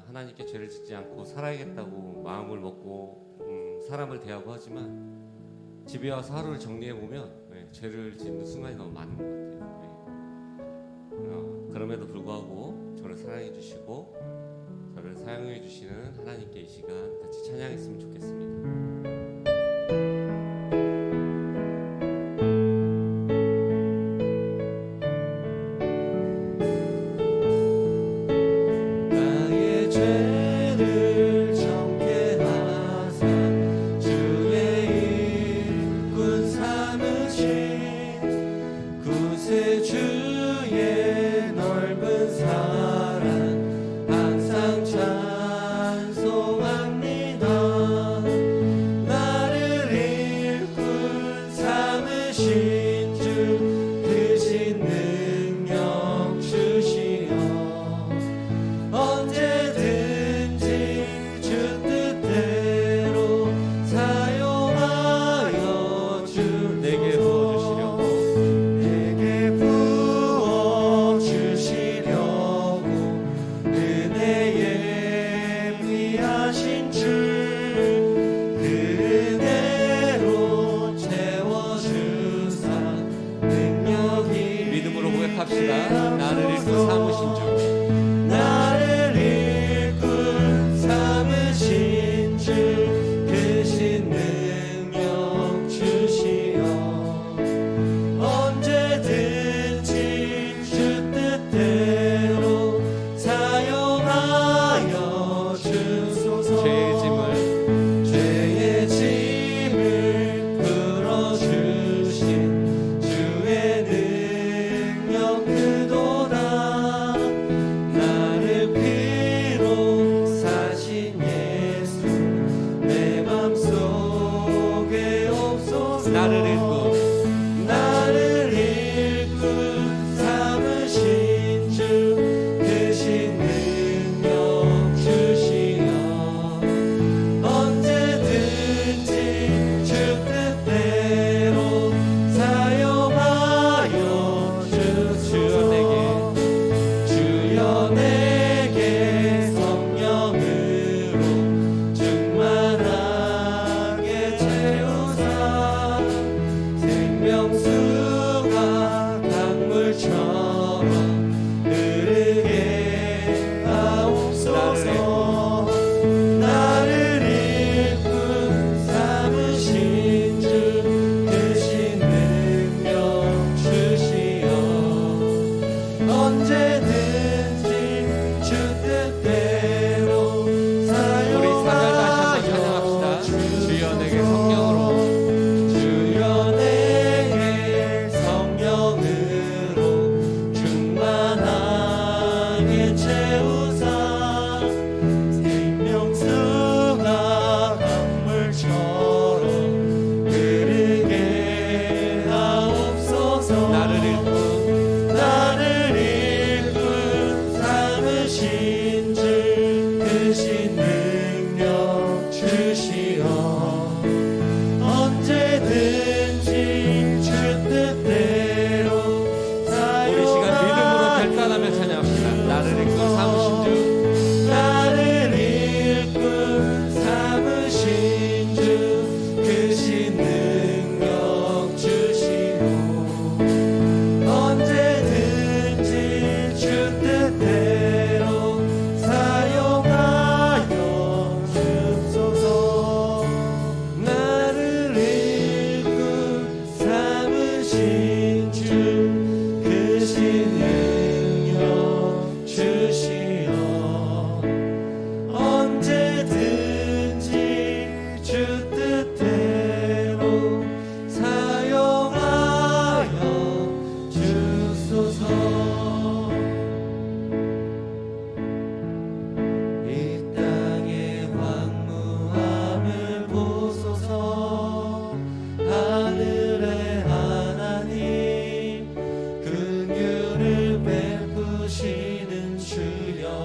하나님께 죄를 짓지 않고 살아야겠다고 마음을 먹고 사람을 대하고 하지만 집에 와서 하루를 정리해보면 죄를 짓는 순간이 너무 많은 것 같아요. 그럼에도 불구하고 저를 사랑해 주시고 저를 사용해 주시는 하나님께 이 시간 같이 찬양했으면 좋겠습니다. 나를 읽고 삼으신 주 크신 능력 주시어 언제든지 주 뜻대로 사용하여 주소서. 죄의 짐을 풀어주신 주의 능력 크도다. 나를 피로 사신 예수 내 맘속에 없소서. 나를 읽고 삼으신 주 크신 능력 주시어 언제든지 주 뜻대로 사용하여 주소서. 주여 내게 성령으로 충만하게 채우사 생명수가 강물처럼 흐르게 하옵소서. 나를 읽고 삼으신 주 크신 능력 주시어 언제든지 주 뜻대로 사용하여 주여 내게 성령으로 충만하게 채우사 생명수가 강물처럼 흐르게 하옵소서. 나를 읽고 삼으신 주 크신 능력 주시어 언제든지 주 뜻대로 우리 시간 믿음으로 결단하며 찬양합시다. 나를 읽고 삼으신 주 크신 능력 주시고 언제든지 주 뜻대로 사용하여 주소서. 나를 읽고 삼으신 주 크신 능력 주시어 언제든지 주 뜻대로 사용하여 주소서. 이 땅의 황무함을 보소서. 하늘의 하나님 긍휼을 베푸시는 주여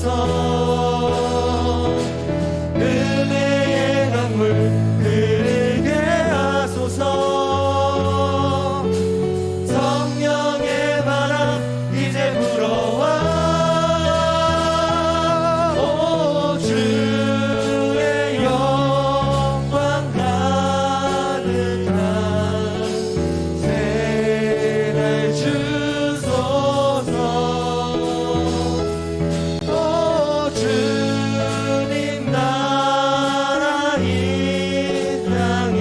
하소서. 은혜의 강물 흐르게 하소서. 성령의 바람 이제 불어와. 오 주의 영광 가득한 새날 주소서. 오 주님 나라 이 땅에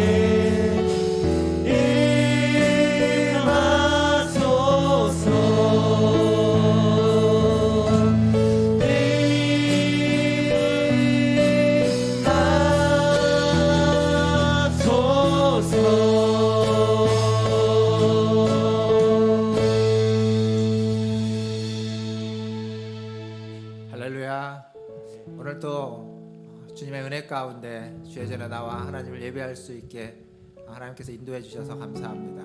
할렐루야. 오늘 또 주님의 은혜 가운데 주의 전에 나와 하나님을 예배할 수 있게 하나님께서 인도해 주셔서 감사합니다.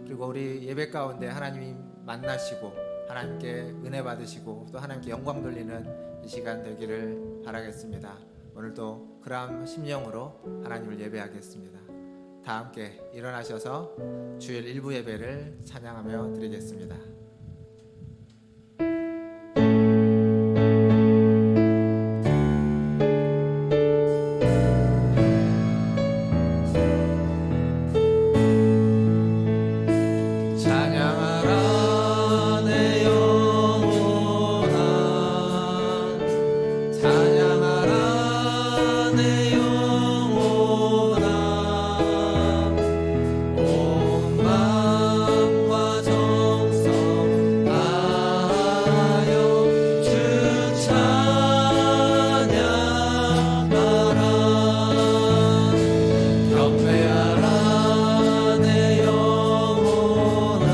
그리고 우리 예배 가운데 하나님이 만나시고 하나님께 은혜 받으시고 또 하나님께 영광 돌리는 이 시간 되기를 바라겠습니다. 오늘도 그러한 심령으로 하나님을 예배하겠습니다. 다 함께 일어나셔서 주일 일부 예배를 찬양하며 드리겠습니다. 찬양하라 내 영혼아, 찬양하라 내 영혼아. 온 마음과 정성 다하여 주 찬양하라. 경배하라 내 영혼아,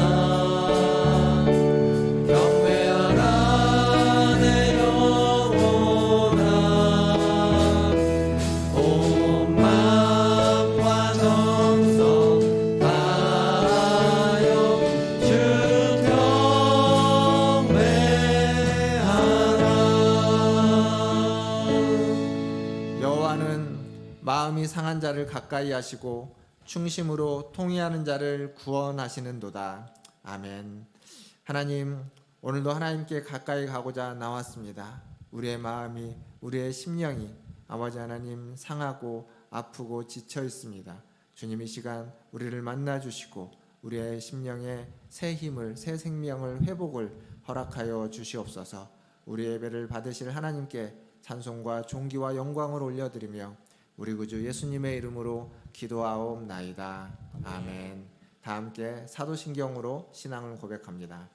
경배하라 내 영혼아. 온 마음과 정성 다하여 주 경배하라. 여호와는 마음이 상한 자를 가까이 하시고 충심으로 통회하는 자를 구원하시는도다. 아멘. 하나님, 오늘도 하나님께 가까이 가고자 나왔습니다. 우리의 마음이, 우리의 심령이 아버지 하나님 상하고 아프고 지쳐 있습니다. 주님 이 시간 우리를 만나 주시고 우리의 심령에 새 힘을, 새 생명을, 회복을 허락하여 주시옵소서. 우리의 예배를 받으실 하나님께 찬송과 존귀와 영광을 올려드리며 우리 구주 예수님의 이름으로 기도하옵나이다. 아멘. 다 함께 사도신경으로 신앙을 고백합니다.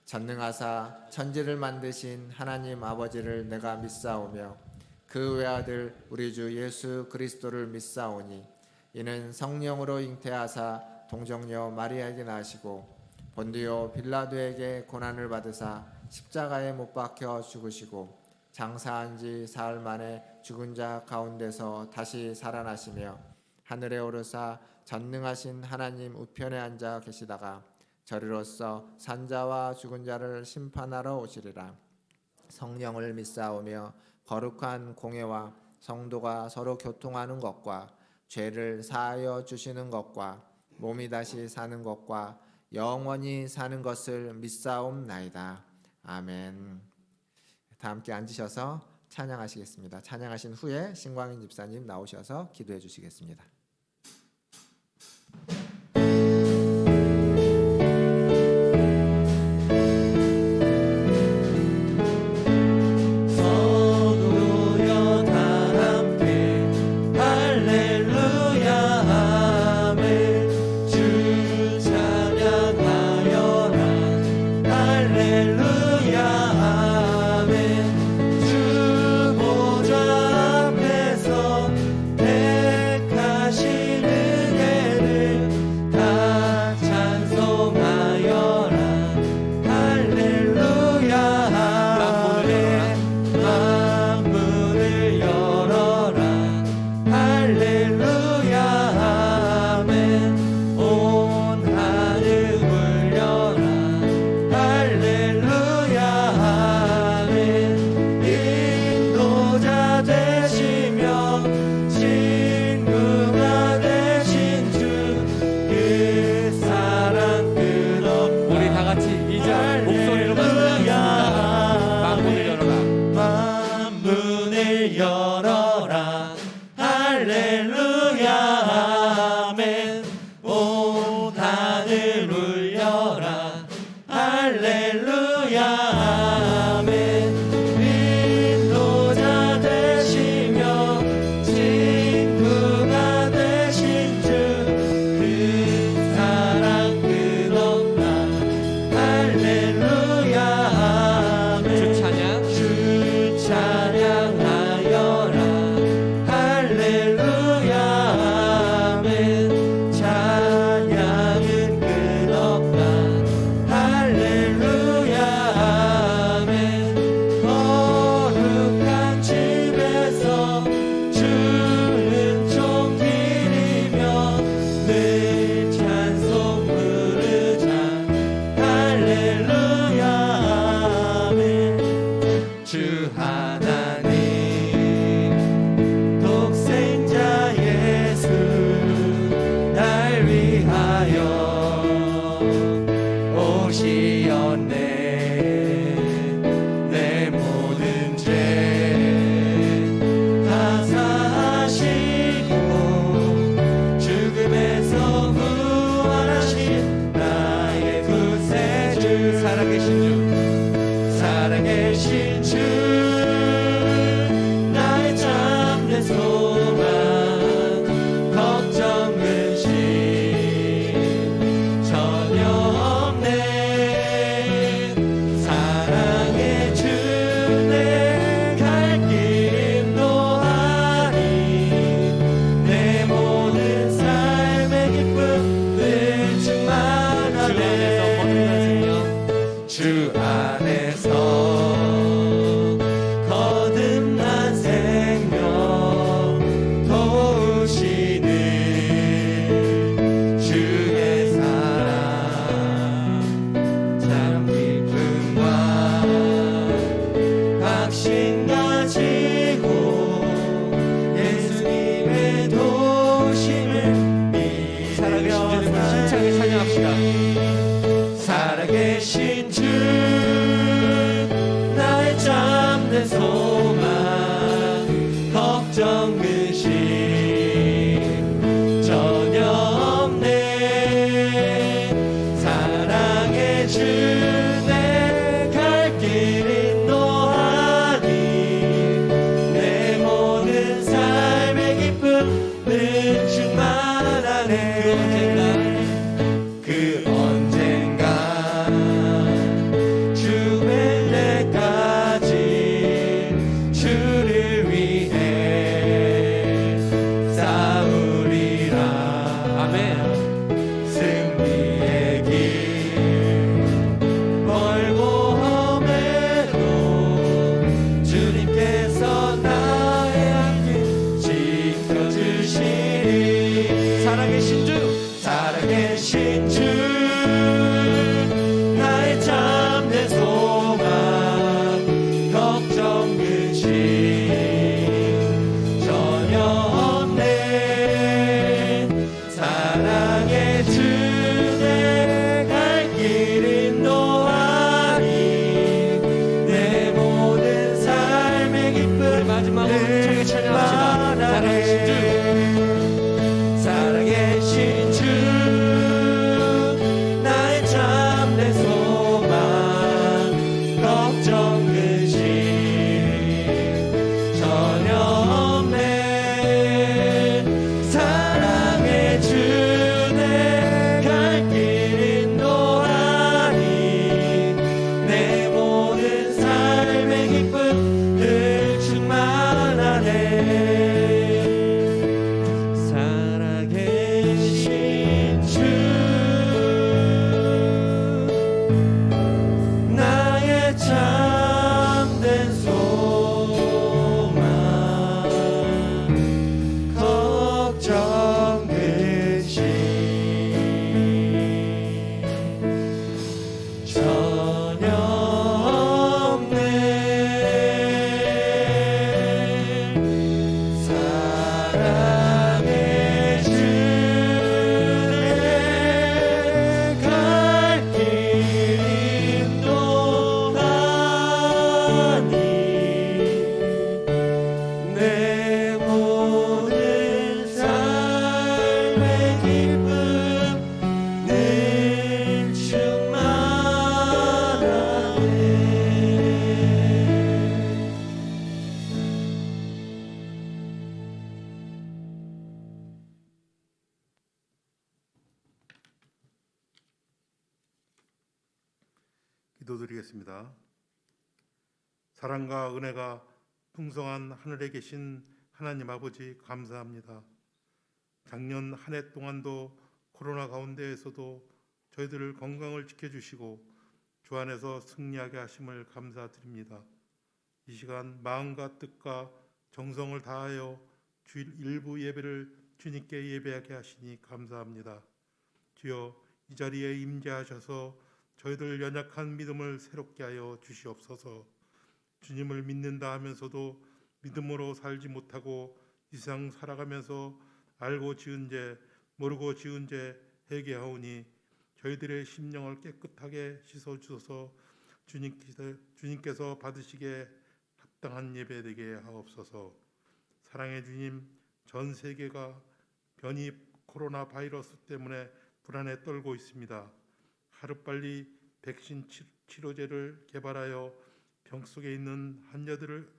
전능하사 천지를 만드신 하나님 아버지를 내가 믿사오며 그 외아들 우리 주 예수 그리스도를 믿사오니 이는 성령으로 잉태하사 동정녀 마리아에게 나시고 본디오 빌라도에게 고난을 받으사 십자가에 못 박혀 죽으시고 장사한 지 사흘 만에 죽은 자 가운데서 다시 살아나시며 하늘에 오르사 전능하신 하나님 우편에 앉아 계시다가 저리로서 산자와 죽은 자를 심판하러 오시리라. 성령을 믿사오며 거룩한 공회와 성도가 서로 교통하는 것과 죄를 사하여 주시는 것과 몸이 다시 사는 것과 영원히 사는 것을 믿사옵나이다. 아멘. 다 함께 앉으셔서 찬양하시겠습니다. 찬양하신 후에 신광인 집사님 나오셔서 기도해 주시겠습니다. 할렐루야 시작 목소리로 말씀하겠습니다. 만문을 열어라. 만문을 열어라 할렐루야 아멘 온 하늘 울려라 할렐루야 아멘 인도자 되시며 친구가 되신 주 그 사랑 끝없다 할렐루야 아멘 주 찬양. 주 찬양하여라 할렐루야 아멘 찬양은 끝없다 할렐루야 아멘 거룩한 집에서 주는 종기리며 늘 찬송 부르자 할렐루야 아멘 주 하나님 독생자 예수 날 위하여 오시었네 내 모든 죄 다 사하시고 죽음에서 부활하신 나의 구세주 살아계신 주 살아계신 주 나의 참된 소망 걱정 근심 전혀 없네 사랑의 주 내 갈 길 인도하리 내 모든 삶의 기쁨 늘 충만하네 주 안에서 거듭난 생명 도우시는 주의 사랑 참 기쁨과 확신 가지고 예수님의 도우심을 살아계신 믿으며 주님 힘차게 찬양합시다. 살아계신 주 나의 참된 소망 걱정 근심 전혀 없네 사랑의 주 내 갈 길 인도하니 내 모든 삶의 기쁨 늘 충만하네 그 언젠가 기도드리겠습니다. 사랑과 은혜가 풍성한 하늘에 계신 하나님 아버지 감사합니다. 작년 한 해 동안도 코로나 가운데에서도 저희들을 건강을 지켜주시고 주 안에서 승리하게 하심을 감사드립니다. 이 시간 마음과 뜻과 정성을 다하여 주일 일부 예배를 주님께 예배하게 하시니 감사합니다. 주여 이 자리에 임재하셔서 저희들 연약한 믿음을 새롭게 하여 주시옵소서. 주님을 믿는다 하면서도 믿음으로 살지 못하고 이 세상 살아가면서 알고 지은 죄 모르고 지은 죄 회개하오니 저희들의 심령을 깨끗하게 씻어주셔서 주님께서 받으시기에 합당한 예배 되게 하옵소서. 사랑의 주님, 전 세계가 변이 코로나 바이러스 때문에 불안에 떨고 있습니다. 하루빨리 백신 치료제를 개발하여 병 속에 있는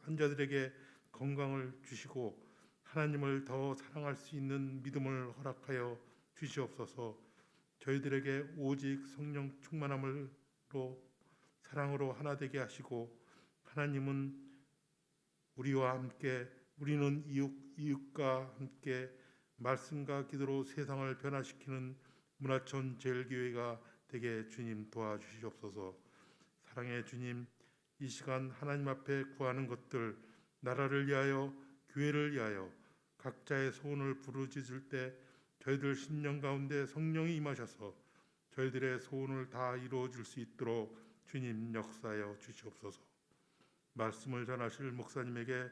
환자들에게 건강을 주시고 하나님을 더 사랑할 수 있는 믿음을 허락하여 주시옵소서. 저희들에게 오직 성령 충만함으로 사랑으로 하나 되게 하시고 하나님은 우리와 함께 우리는 이웃과 함께 말씀과 기도로 세상을 변화시키는 문화촌 제일교회가 되게 주님 도와주시옵소서. 사랑의 주님, 이 시간 하나님 앞에 구하는 것들 나라를 위하여 교회를 위하여 각자의 소원을 부르짖을 때 저희들 심령 가운데 성령이 임하셔서 저희들의 소원을 다 이루어 줄 수 있도록 주님 역사하여 주시옵소서. 말씀을 전하실 목사님에게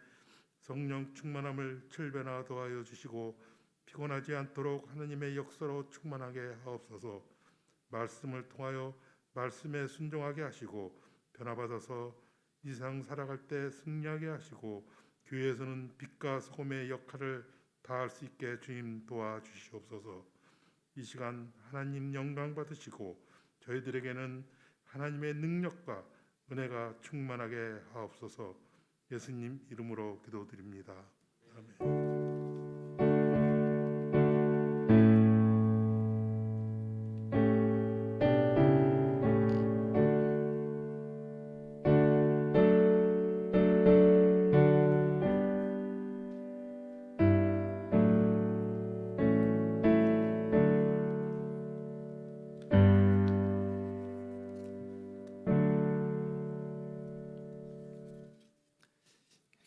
성령 충만함을 7배나 더하여 주시고 피곤하지 않도록 하나님의 역사로 충만하게 하옵소서. 말씀을 통하여 말씀에 순종하게 하시고 변화받아서 이 세상 살아갈 때 승리하게 하시고 교회에서는 빛과 소금의 역할을 다할 수 있게 주님 도와주시옵소서. 이 시간 하나님 영광 받으시고 저희들에게는 하나님의 능력과 은혜가 충만하게 하옵소서. 예수님 이름으로 기도드립니다. 아멘.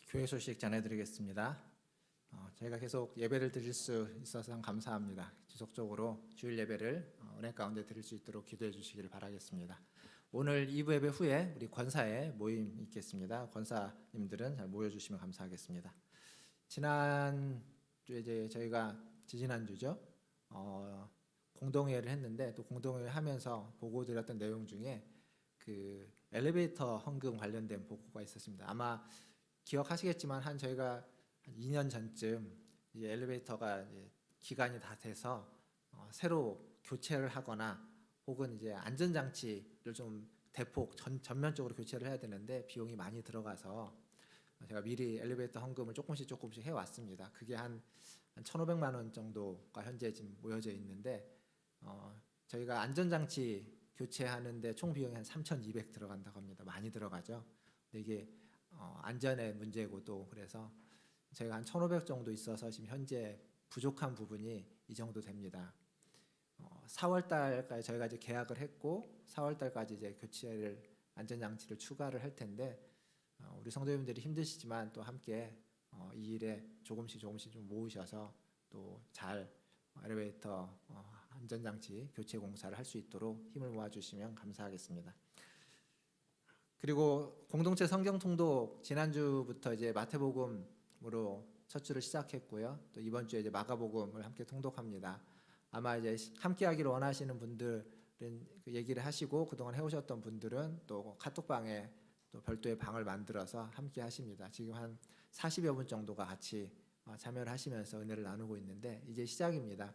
교회 소식 전해드리겠습니다. 저희가 계속 예배를 드릴 수 있어서 감사합니다. 지속적으로 주일 예배를 은혜 가운데 드릴 수 있도록 기도해 주시기를 바라겠습니다. 오늘 2부 예배 후에 우리 권사의 모임 있겠습니다. 권사님들은 잘 모여주시면 감사하겠습니다. 지난주에 이제 저희가 지지난주죠. 공동회의를 했는데 또 공동회의 하면서 보고 드렸던 내용 중에 그 엘리베이터 헌금 관련된 보고가 있었습니다. 아마 기억하시겠지만 저희가 한 2년 전쯤 이제 엘리베이터가 이제 기간이 다 돼서 새로 교체를 하거나 혹은 이제 안전장치를 좀 대폭 전면적으로 교체를 해야 되는데 비용이 많이 들어가서 제가 미리 엘리베이터 헌금을 조금씩 해왔습니다. 그게 한 1,500만 원 정도가 현재 지금 모여져 있는데 저희가 안전장치 교체하는데 총 비용이 한 3,200 들어간다고 합니다. 많이 들어가죠. 근데 이게 안전의 문제고 또 그래서 저희가 한 1,500 정도 있어서 지금 현재 부족한 부분이 이 정도 됩니다. 4월 달까지 저희가 이제 계약을 했고 4월 달까지 이제 교체를 안전장치를 추가를 할 텐데 우리 성도님들이 힘드시지만 또 함께 이 일에 조금씩 좀 모으셔서 또 잘 엘리베이터 안전장치 교체 공사를 할 수 있도록 힘을 모아주시면 감사하겠습니다. 그리고 공동체 성경 통독 지난주부터 이제 마태복음으로 첫 주를 시작했고요. 또 이번 주에 이제 마가복음을 함께 통독합니다. 아마 이제 함께하기를 원하시는 분들은 그 얘기를 하시고 그동안 해오셨던 분들은 또 카톡방에 또 별도의 방을 만들어서 함께 하십니다. 지금 한 40여 분 정도가 같이 참여를 하시면서 은혜를 나누고 있는데 이제 시작입니다.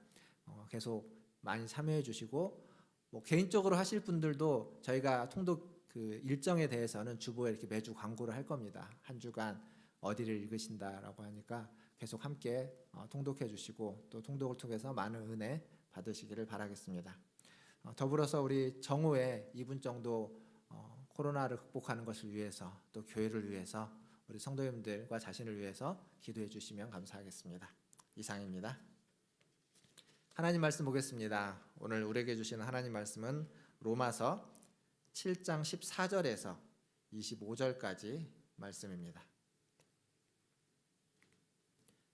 계속 많이 참여해 주시고 뭐 개인적으로 하실 분들도 저희가 통독 그 일정에 대해서는 주보에 이렇게 매주 광고를 할 겁니다. 한 주간 어디를 읽으신다라고 하니까 계속 함께 통독해 주시고 또 통독을 통해서 많은 은혜 받으시기를 바라겠습니다. 더불어서 우리 정오에 2분 정도 코로나를 극복하는 것을 위해서 또 교회를 위해서 우리 성도님들과 자신을 위해서 기도해 주시면 감사하겠습니다. 이상입니다. 하나님 말씀 보겠습니다. 오늘 우리에게 주시는 하나님 말씀은 로마서 7장 14절에서 25절까지 말씀입니다.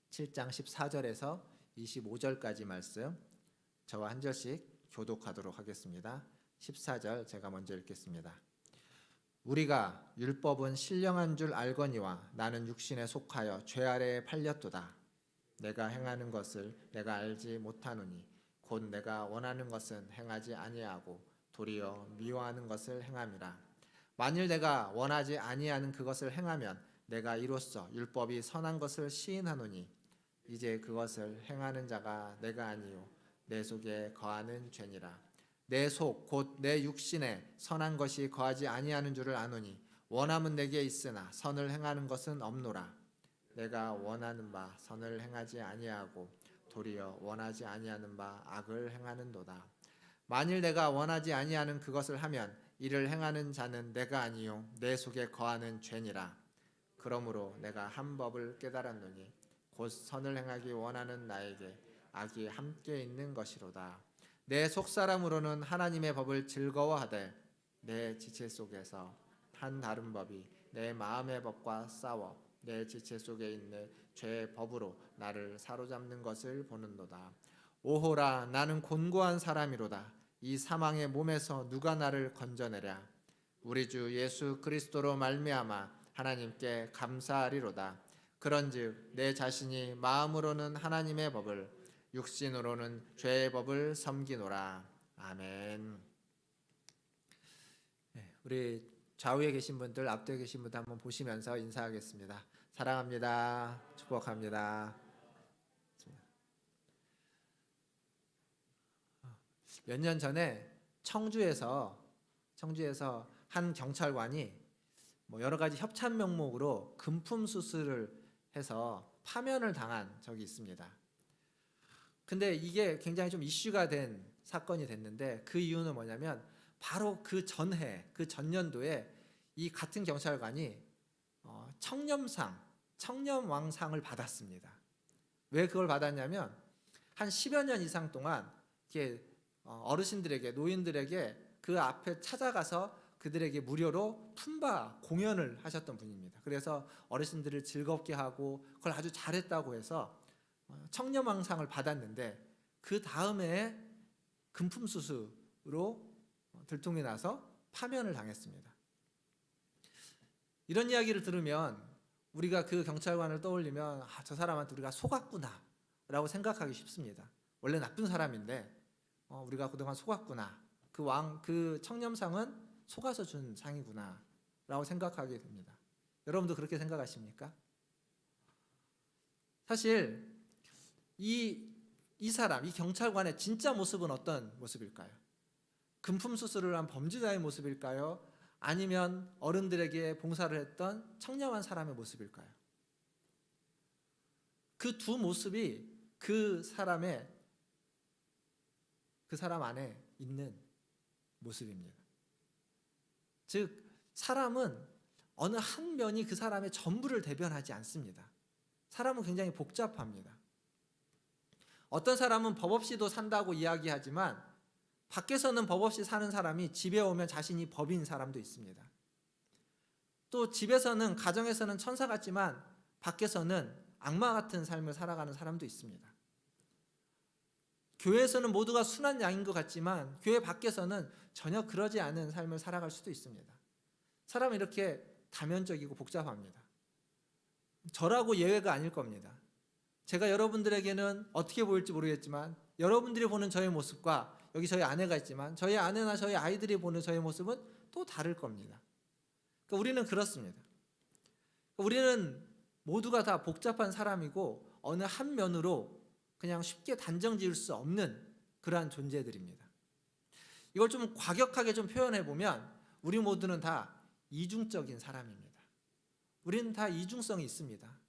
7장 14절에서 25절까지 말씀 저와 한 절씩 교독하도록 하겠습니다. 14절 제가 먼저 읽겠습니다. 우리가 율법은 신령한 줄 알거니와 나는 육신에 속하여 죄 아래에 팔렸도다. 내가 행하는 것을 내가 알지 못하노니 곧 내가 원하는 것은 행하지 아니하고 도리어 미워하는 것을 행함이라. 만일 내가 원하지 아니하는 그것을 행하면 내가 이로써 율법이 선한 것을 시인하노니 이제 그것을 행하는 자가 내가 아니요 내 속에 거하는 죄니라. 내 속 곧 내 육신에 선한 것이 거하지 아니하는 줄을 아노니 원함은 내게 있으나 선을 행하는 것은 없노라. 내가 원하는 바 선을 행하지 아니하고 도리어 원하지 아니하는 바 악을 행하는도다. 만일 내가 원하지 아니하는 그것을 하면 이를 행하는 자는 내가 아니요 내 속에 거하는 죄니라. 그러므로 내가 한 법을 깨달았노니 곧 선을 행하기 원하는 나에게 악이 함께 있는 것이로다. 내 속사람으로는 하나님의 법을 즐거워하되 내 지체 속에서 한 다른 법이 내 마음의 법과 싸워 내 지체 속에 있는 죄의 법으로 나를 사로잡는 것을 보는도다. 오호라, 나는 곤고한 사람이로다. 이 사망의 몸에서 누가 나를 건져내랴. 우리 주 예수 그리스도로 말미암아 하나님께 감사하리로다. 그런즉 내 자신이 마음으로는 하나님의 법을 육신으로는 죄의 법을 섬기노라. 아멘. 우리 좌우에 계신 분들, 앞뒤에 계신 분들 한번 보시면서 인사하겠습니다. 사랑합니다. 축복합니다. 몇 년 전에 청주에서 한 경찰관이 여러 가지 협찬 명목으로 금품 수수를 해서 파면을 당한 적이 있습니다. 근데 이게 굉장히 좀 이슈가 된 사건이 됐는데 그 이유는 뭐냐면 바로 그 전해, 그 전년도에 이 같은 경찰관이 청렴왕상을 받았습니다. 왜 그걸 받았냐면 한 10여 년 이상 동안 이렇게 어르신들에게, 노인들에게 그 앞에 찾아가서 그들에게 무료로 품바 공연을 하셨던 분입니다. 그래서 어르신들을 즐겁게 하고 그걸 아주 잘했다고 해서 청렴왕상을 받았는데 그 다음에 금품수수로 들통이 나서 파면을 당했습니다. 이런 이야기를 들으면 우리가 그 경찰관을 떠올리면 저 사람한테 우리가 속았구나 라고 생각하기 쉽습니다. 원래 나쁜 사람인데 우리가 그동안 속았구나. 그 청렴상은 속아서 준 상이구나 라고 생각하게 됩니다. 여러분도 그렇게 생각하십니까? 사실 이 사람, 이 경찰관의 진짜 모습은 어떤 모습일까요? 금품수수를 한 범죄자의 모습일까요? 아니면 어른들에게 봉사를 했던 청렴한 사람의 모습일까요? 그 두 모습이 그 사람 안에 있는 모습입니다. 즉 사람은 어느 한 면이 그 사람의 전부를 대변하지 않습니다. 사람은 굉장히 복잡합니다. 어떤 사람은 법 없이도 산다고 이야기하지만 밖에서는 법 없이 사는 사람이 집에 오면 자신이 법인 사람도 있습니다. 또 집에서는, 가정에서는 천사 같지만 밖에서는 악마 같은 삶을 살아가는 사람도 있습니다. 교회에서는 모두가 순한 양인 것 같지만 교회 밖에서는 전혀 그러지 않은 삶을 살아갈 수도 있습니다. 사람은 이렇게 다면적이고 복잡합니다. 저라고 예외가 아닐 겁니다. 제가 여러분들에게는 어떻게 보일지 모르겠지만 여러분들이 보는 저의 모습과 여기 저희 아내가 있지만 저희 아내나 저희 아이들이 보는 저의 모습은 또 다를 겁니다. 그러니까 우리는 그렇습니다. 우리는 모두가 다 복잡한 사람이고 어느 한 면으로 그냥 쉽게 단정 지을 수 없는 그러한 존재들입니다. 이걸 좀 과격하게 좀 표현해 보면 우리 모두는 다 이중적인 사람입니다. 우리는 다 이중성이 있습니다.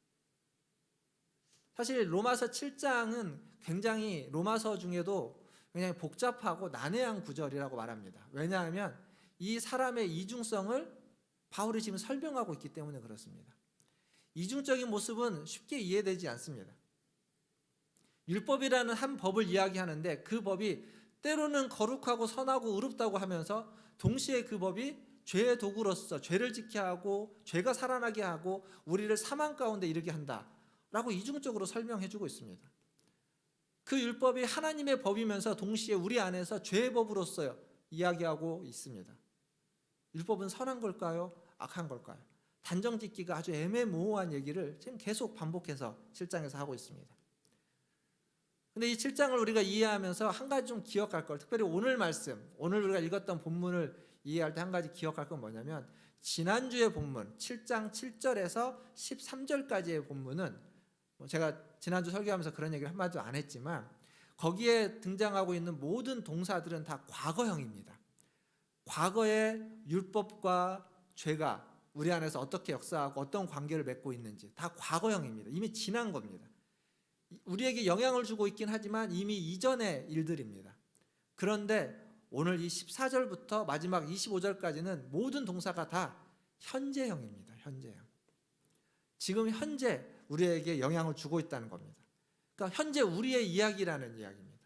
사실 로마서 7장은 굉장히 로마서 중에도 굉장히 복잡하고 난해한 구절이라고 말합니다. 왜냐하면 이 사람의 이중성을 바울이 지금 설명하고 있기 때문에 그렇습니다. 이중적인 모습은 쉽게 이해되지 않습니다. 율법이라는 한 법을 이야기하는데 그 법이 때로는 거룩하고 선하고 의롭다고 하면서 동시에 그 법이 죄의 도구로서 죄를 지게 하고 죄가 살아나게 하고 우리를 사망 가운데 이르게 한다라고 이중적으로 설명해주고 있습니다. 그 율법이 하나님의 법이면서 동시에 우리 안에서 죄의 법으로서 이야기하고 있습니다. 율법은 선한 걸까요? 악한 걸까요? 단정짓기가 아주 애매모호한 얘기를 지금 계속 반복해서 7장에서 하고 있습니다. 근데 이 7장을 우리가 이해하면서 한 가지 좀 기억할 걸, 특별히 오늘 말씀, 오늘 우리가 읽었던 본문을 이해할 때 한 가지 기억할 건 뭐냐면, 지난주의 본문 7장 7절에서 13절까지의 본문은 제가 지난주 설교하면서 그런 얘기를 한마디도 안 했지만 거기에 등장하고 있는 모든 동사들은 다 과거형입니다. 과거의 율법과 죄가 우리 안에서 어떻게 역사하고 어떤 관계를 맺고 있는지 다 과거형입니다. 이미 지난 겁니다. 우리에게 영향을 주고 있긴 하지만 이미 이전의 일들입니다. 그런데 오늘 이 14절부터 마지막 25절까지는 모든 동사가 다 현재형입니다. 현재형. 지금 현재 우리에게 영향을 주고 있다는 겁니다. 그러니까 현재 우리의 이야기라는 이야기입니다.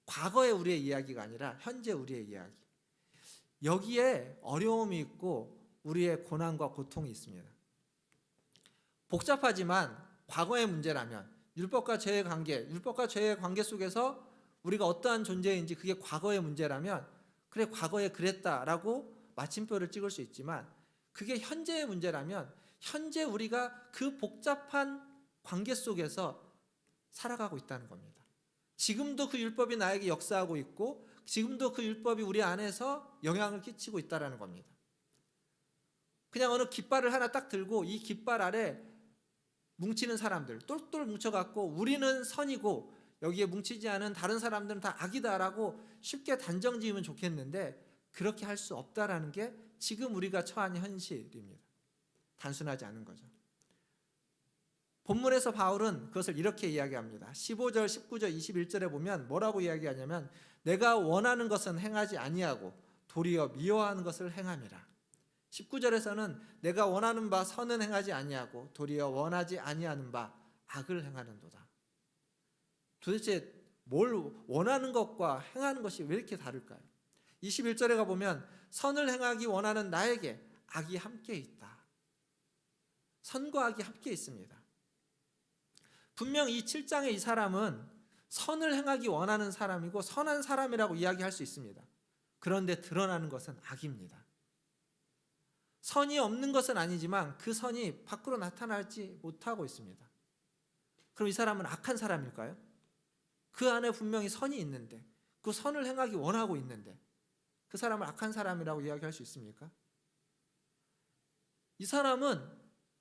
과거의 우리의 이야기가 아니라 현재 우리의 이야기. 여기에 어려움이 있고 우리의 고난과 고통이 있습니다. 복잡하지만 과거의 문제라면 율법과 죄의 관계 속에서 우리가 어떠한 존재인지 그게 과거의 문제라면 그래 과거에 그랬다라고 마침표를 찍을 수 있지만 그게 현재의 문제라면 현재 우리가 그 복잡한 관계 속에서 살아가고 있다는 겁니다. 지금도 그 율법이 나에게 역사하고 있고 지금도 그 율법이 우리 안에서 영향을 끼치고 있다는 겁니다. 그냥 어느 깃발을 하나 딱 들고 이 깃발 아래 뭉치는 사람들 똘똘 뭉쳐갖고 우리는 선이고 여기에 뭉치지 않은 다른 사람들은 다 악이다라고 쉽게 단정 지으면 좋겠는데 그렇게 할 수 없다라는 게 지금 우리가 처한 현실입니다. 단순하지 않은 거죠. 본문에서 바울은 그것을 이렇게 이야기합니다. 15절, 19절, 21절에 보면 뭐라고 이야기하냐면 내가 원하는 것은 행하지 아니하고 도리어 미워하는 것을 행함이라. 19절에서는 내가 원하는 바 선은 행하지 아니하고 도리어 원하지 아니하는 바 악을 행하는도다. 도대체 뭘 원하는 것과 행하는 것이 왜 이렇게 다를까요? 21절에 가보면 선을 행하기 원하는 나에게 악이 함께 있다. 선과 악이 함께 있습니다. 분명 이 7장의 이 사람은 선을 행하기 원하는 사람이고 선한 사람이라고 이야기할 수 있습니다. 그런데 드러나는 것은 악입니다. 선이 없는 것은 아니지만 그 선이 밖으로 나타나지 못하고 있습니다. 그럼 이 사람은 악한 사람일까요? 그 안에 분명히 선이 있는데 그 선을 행하기 원하고 있는데 그 사람을 악한 사람이라고 이야기할 수 있습니까? 이 사람은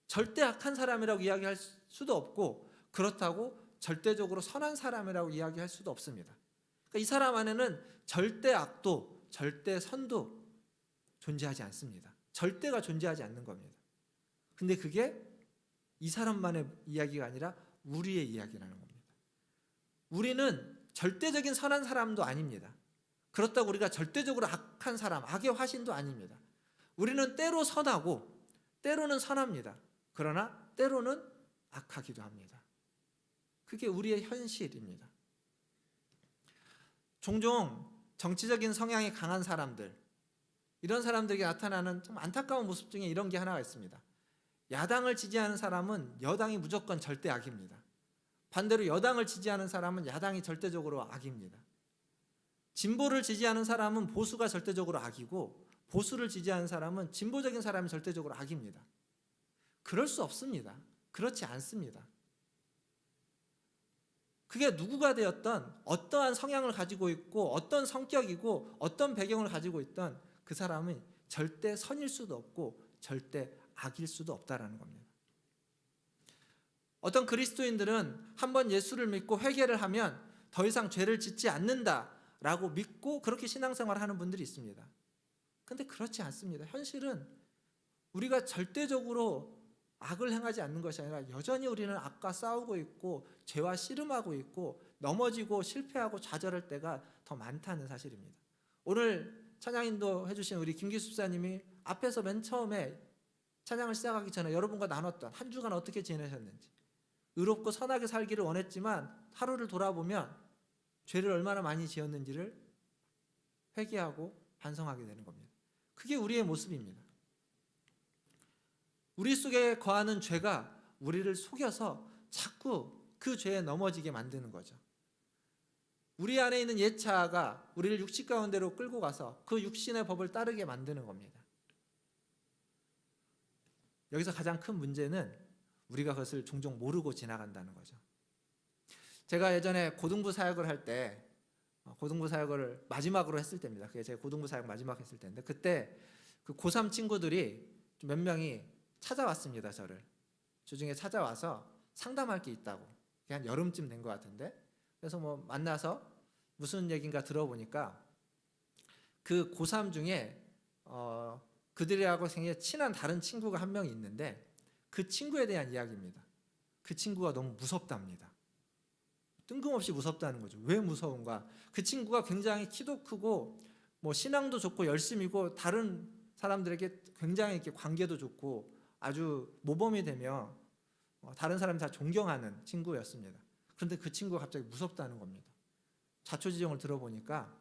절대 악한 사람이라고 이야기할 수도 없고 그렇다고 절대적으로 선한 사람이라고 이야기할 수도 없습니다. 그러니까 이 사람 안에는 절대 악도 절대 선도 존재하지 않습니다. 절대가 존재하지 않는 겁니다. 근데 그게 이 사람만의 이야기가 아니라 우리의 이야기라는 겁니다. 우리는 절대적인 선한 사람도 아닙니다. 그렇다고 우리가 절대적으로 악한 사람, 악의 화신도 아닙니다. 우리는 때로 선하고 때로는 선합니다. 그러나 때로는 악하기도 합니다. 그게 우리의 현실입니다. 종종 정치적인 성향이 강한 사람들, 이런 사람들에게 나타나는 좀 안타까운 모습 중에 이런 게 하나가 있습니다. 야당을 지지하는 사람은 여당이 무조건 절대 악입니다. 반대로 여당을 지지하는 사람은 야당이 절대적으로 악입니다. 진보를 지지하는 사람은 보수가 절대적으로 악이고 보수를 지지하는 사람은 진보적인 사람이 절대적으로 악입니다. 그럴 수 없습니다. 그렇지 않습니다. 그게 누구가 되었던 어떠한 성향을 가지고 있고 어떤 성격이고 어떤 배경을 가지고 있던 그 사람은 절대 선일 수도 없고 절대 악일 수도 없다라는 겁니다. 어떤 그리스도인들은 한번 예수를 믿고 회개를 하면 더 이상 죄를 짓지 않는다라고 믿고 그렇게 신앙생활을 하는 분들이 있습니다. 그런데 그렇지 않습니다. 현실은 우리가 절대적으로 악을 행하지 않는 것이 아니라 여전히 우리는 악과 싸우고 있고 죄와 씨름하고 있고 넘어지고 실패하고 좌절할 때가 더 많다는 사실입니다. 오늘 찬양인도 해주신 우리 김기수 집사님이 앞에서 맨 처음에 찬양을 시작하기 전에 여러분과 나눴던 한 주간 어떻게 지내셨는지, 의롭고 선하게 살기를 원했지만 하루를 돌아보면 죄를 얼마나 많이 지었는지를 회개하고 반성하게 되는 겁니다. 그게 우리의 모습입니다. 우리 속에 거하는 죄가 우리를 속여서 자꾸 그 죄에 넘어지게 만드는 거죠. 우리 안에 있는 옛 자아가 우리를 육신 가운데로 끌고 가서 그 육신의 법을 따르게 만드는 겁니다. 여기서 가장 큰 문제는 우리가 그것을 종종 모르고 지나간다는 거죠. 제가 예전에 고등부 사역을 할 때, 고등부 사역을 마지막으로 했을 때입니다. 그게 제가 고등부 사역 마지막 했을 때인데, 그때 그 고3 친구들이 좀 몇 명이 찾아왔습니다. 저를 주중에 찾아와서 상담할 게 있다고. 한 여름쯤 된 것 같은데, 그래서 뭐 만나서 무슨 얘기인가 들어보니까 그 고3 중에 그들하고 굉장히 친한 다른 친구가 한 명이 있는데, 그 친구에 대한 이야기입니다. 그 친구가 너무 무섭답니다. 뜬금없이 무섭다는 거죠. 왜 무서운가? 그 친구가 굉장히 키도 크고 뭐 신앙도 좋고 열심이고 다른 사람들에게 굉장히 이렇게 관계도 좋고 아주 모범이 되며 다른 사람이 다 존경하는 친구였습니다. 그런데 그 친구가 갑자기 무섭다는 겁니다. 자초지종을 들어보니까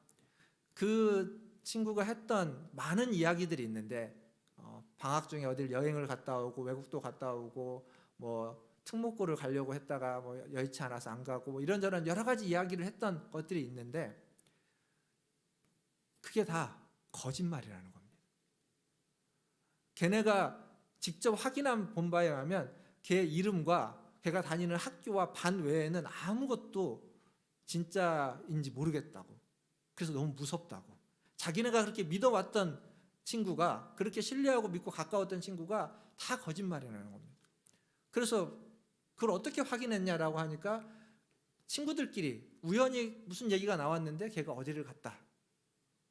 그 친구가 했던 많은 이야기들이 있는데, 방학 중에 어딜 여행을 갔다 오고 외국도 갔다 오고 뭐 특목고를 가려고 했다가 뭐 여의치 않아서 안 가고 뭐 이런저런 여러 가지 이야기를 했던 것들이 있는데, 그게 다 거짓말이라는 겁니다. 걔네가 직접 확인한 본 바에 의하면 걔 이름과 걔가 다니는 학교와 반 외에는 아무것도 진짜인지 모르겠다고. 그래서 너무 무섭다고. 자기네가 그렇게 믿어왔던 친구가, 그렇게 신뢰하고 믿고 가까웠던 친구가 다 거짓말이라는 겁니다. 그래서 그걸 어떻게 확인했냐라고 하니까 친구들끼리 우연히 무슨 얘기가 나왔는데 걔가 어디를 갔다.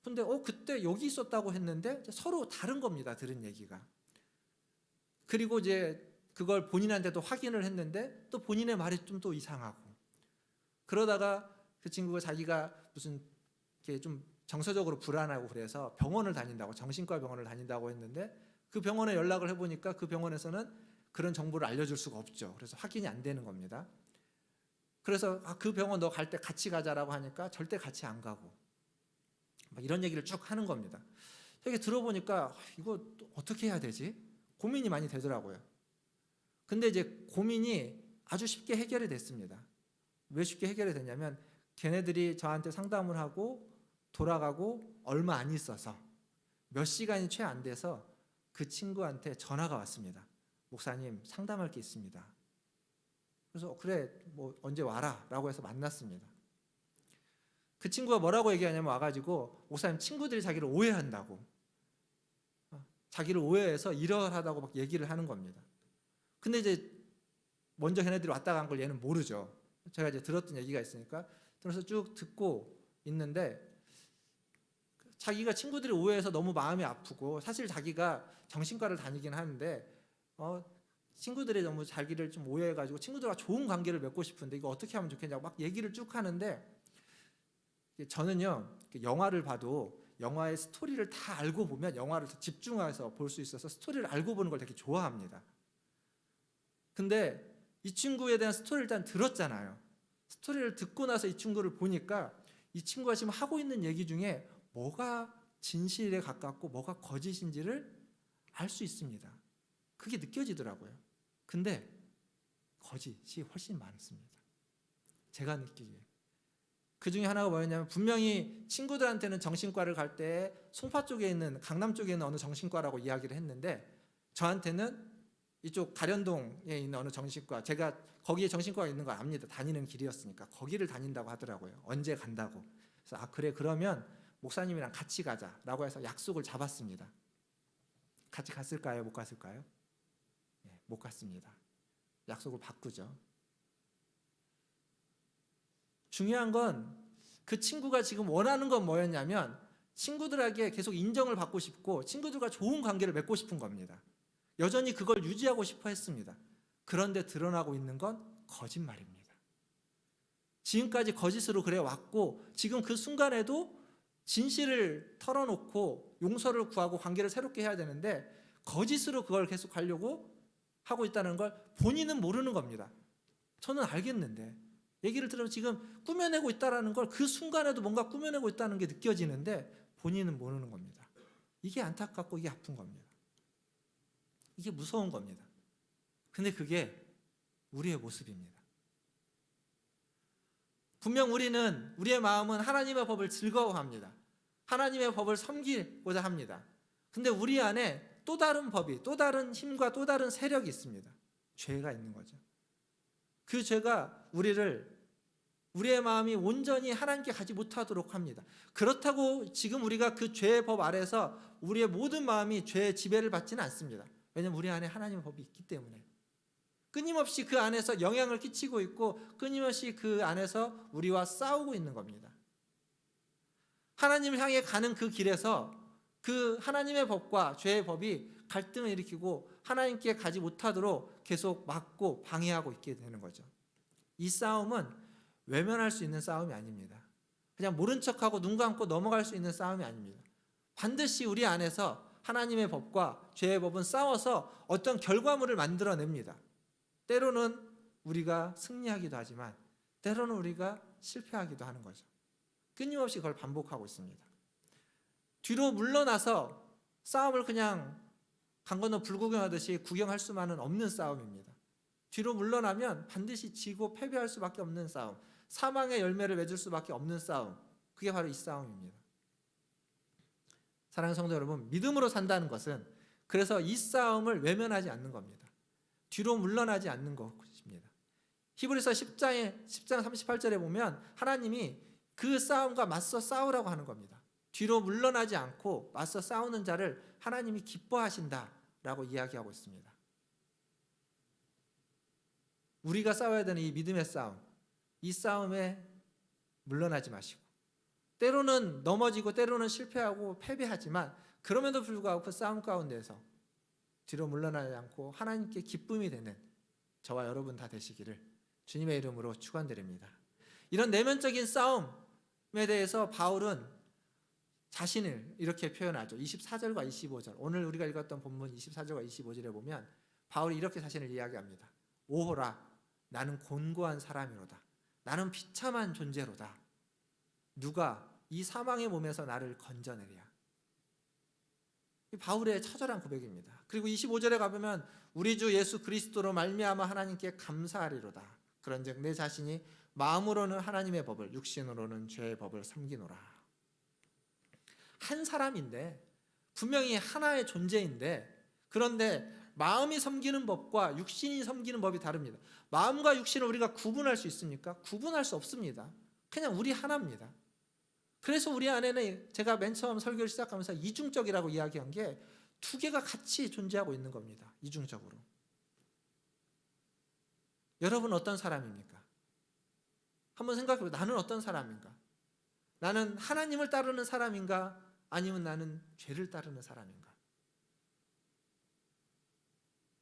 근데 그때 여기 있었다고 했는데 서로 다른 겁니다. 들은 얘기가. 그리고 이제 그걸 본인한테도 확인을 했는데 또 본인의 말이 좀 또 이상하고, 그러다가 그 친구가 자기가 무슨 이렇게 좀 정서적으로 불안하고 그래서 병원을 다닌다고, 정신과 병원을 다닌다고 했는데, 그 병원에 연락을 해보니까 그 병원에서는 그런 정보를 알려줄 수가 없죠. 그래서 확인이 안 되는 겁니다. 그래서 그 병원 너 갈 때 같이 가자라고 하니까 절대 같이 안 가고 막 이런 얘기를 쭉 하는 겁니다. 이렇게 들어보니까 이거 어떻게 해야 되지? 고민이 많이 되더라고요. 근데 이제 고민이 아주 쉽게 해결이 됐습니다. 왜 쉽게 해결이 됐냐면, 걔네들이 저한테 상담을 하고 돌아가고 얼마 안 있어서 몇 시간이 채 안 돼서 그 친구한테 전화가 왔습니다. 목사님, 상담할 게 있습니다. 그래서 그래, 뭐 언제 와라 라고 해서 만났습니다. 그 친구가 뭐라고 얘기하냐면, 와가지고 목사님, 친구들이 자기를 오해한다고, 자기를 오해해서 이러하다고 막 얘기를 하는 겁니다. 근데 이제 먼저 걔네들이 왔다 간 걸 얘는 모르죠. 제가 이제 들었던 얘기가 있으니까 들어서 쭉 듣고 있는데, 자기가 친구들이 오해해서 너무 마음이 아프고, 사실 자기가 정신과를 다니긴 하는데 친구들이 너무 자기를 좀 오해해가지고 친구들과 좋은 관계를 맺고 싶은데 이거 어떻게 하면 좋겠냐고 막 얘기를 쭉 하는데, 저는요 영화를 봐도 영화의 스토리를 다 알고 보면 영화를 더 집중해서 볼 수 있어서 스토리를 알고 보는 걸 되게 좋아합니다. 근데 이 친구에 대한 스토리를 일단 들었잖아요. 스토리를 듣고 나서 이 친구를 보니까 이 친구가 지금 하고 있는 얘기 중에 뭐가 진실에 가깝고 뭐가 거짓인지를 알 수 있습니다. 그게 느껴지더라고요. 근데 거짓이 훨씬 많습니다. 제가 느끼기에. 그 중에 하나가 뭐였냐면, 분명히 친구들한테는 정신과를 갈 때 송파 쪽에 있는, 강남 쪽에 있는 어느 정신과라고 이야기를 했는데, 저한테는 이쪽 가련동에 있는 어느 정신과, 제가 거기에 정신과가 있는 거 압니다. 다니는 길이었으니까 거기를 다닌다고 하더라고요. 언제 간다고. 그래서 그래, 그러면 목사님이랑 같이 가자라고 해서 약속을 잡았습니다. 같이 갔을까요? 못 갔을까요? 네, 못 갔습니다. 약속을 바꾸죠. 중요한 건 그 친구가 지금 원하는 건 뭐였냐면, 친구들에게 계속 인정을 받고 싶고 친구들과 좋은 관계를 맺고 싶은 겁니다. 여전히 그걸 유지하고 싶어 했습니다. 그런데 드러나고 있는 건 거짓말입니다. 지금까지 거짓으로 그래 왔고, 지금 그 순간에도 진실을 털어놓고 용서를 구하고 관계를 새롭게 해야 되는데 거짓으로 그걸 계속 하려고 하고 있다는 걸 본인은 모르는 겁니다. 저는 알겠는데 얘기를 들으면 지금 꾸며내고 있다는 걸 그 순간에도 뭔가 꾸며내고 있다는 게 느껴지는데 본인은 모르는 겁니다. 이게 안타깝고 이게 아픈 겁니다. 이게 무서운 겁니다. 근데 그게 우리의 모습입니다. 분명 우리의 마음은 하나님의 법을 즐거워합니다. 하나님의 법을 섬기고자 합니다. 근데 우리 안에 또 다른 법이, 또 다른 힘과 또 다른 세력이 있습니다. 죄가 있는 거죠. 그 죄가 우리의 마음이 온전히 하나님께 가지 못하도록 합니다. 그렇다고 지금 우리가 그 죄의 법 아래서 우리의 모든 마음이 죄의 지배를 받지는 않습니다. 왜냐하면 우리 안에 하나님의 법이 있기 때문에. 끊임없이 그 안에서 영향을 끼치고 있고 끊임없이 그 안에서 우리와 싸우고 있는 겁니다. 하나님을 향해 가는 그 길에서 그 하나님의 법과 죄의 법이 갈등을 일으키고 하나님께 가지 못하도록 계속 막고 방해하고 있게 되는 거죠. 이 싸움은 외면할 수 있는 싸움이 아닙니다. 그냥 모른 척하고 눈 감고 넘어갈 수 있는 싸움이 아닙니다. 반드시 우리 안에서 하나님의 법과 죄의 법은 싸워서 어떤 결과물을 만들어냅니다. 때로는 우리가 승리하기도 하지만 때로는 우리가 실패하기도 하는 거죠. 끊임없이 그걸 반복하고 있습니다. 뒤로 물러나서 싸움을 그냥 강 건너 불구경하듯이 구경할 수만은 없는 싸움입니다. 뒤로 물러나면 반드시 지고 패배할 수밖에 없는 싸움, 사망의 열매를 맺을 수밖에 없는 싸움, 그게 바로 이 싸움입니다. 사랑하는 성도 여러분, 믿음으로 산다는 것은 그래서 이 싸움을 외면하지 않는 겁니다. 뒤로 물러나지 않는 것입니다. 히브리서 10장 38절에 보면 하나님이 그 싸움과 맞서 싸우라고 하는 겁니다. 뒤로 물러나지 않고 맞서 싸우는 자를 하나님이 기뻐하신다라고 이야기하고 있습니다. 우리가 싸워야 되는 이 믿음의 싸움, 이 싸움에 물러나지 마시고 때로는 넘어지고 때로는 실패하고 패배하지만 그럼에도 불구하고 그 싸움 가운데에서 뒤로 물러나지 않고 하나님께 기쁨이 되는 저와 여러분 다 되시기를 주님의 이름으로 축원드립니다. 이런 내면적인 싸움에 대해서 바울은 자신을 이렇게 표현하죠. 24절과 25절, 오늘 우리가 읽었던 본문 24절과 25절에 보면 바울이 이렇게 자신을 이야기합니다. 오호라, 나는 곤고한 사람이로다. 나는 비참한 존재로다. 누가 이 사망의 몸에서 나를 건져내랴. 바울의 처절한 고백입니다. 그리고 25절에 가보면 우리 주 예수 그리스도로 말미암아 하나님께 감사하리로다. 그런즉 내 자신이 마음으로는 하나님의 법을, 육신으로는 죄의 법을 섬기노라. 한 사람인데, 분명히 하나의 존재인데, 그런데 마음이 섬기는 법과 육신이 섬기는 법이 다릅니다. 마음과 육신을 우리가 구분할 수 있습니까? 구분할 수 없습니다. 그냥 우리 하나입니다. 그래서 우리 안에는 제가 맨 처음 설교를 시작하면서 이중적이라고 이야기한 게 두 개가 같이 존재하고 있는 겁니다. 이중적으로. 여러분 어떤 사람입니까? 한번 생각해보세요. 나는 어떤 사람인가? 나는 하나님을 따르는 사람인가? 아니면 나는 죄를 따르는 사람인가?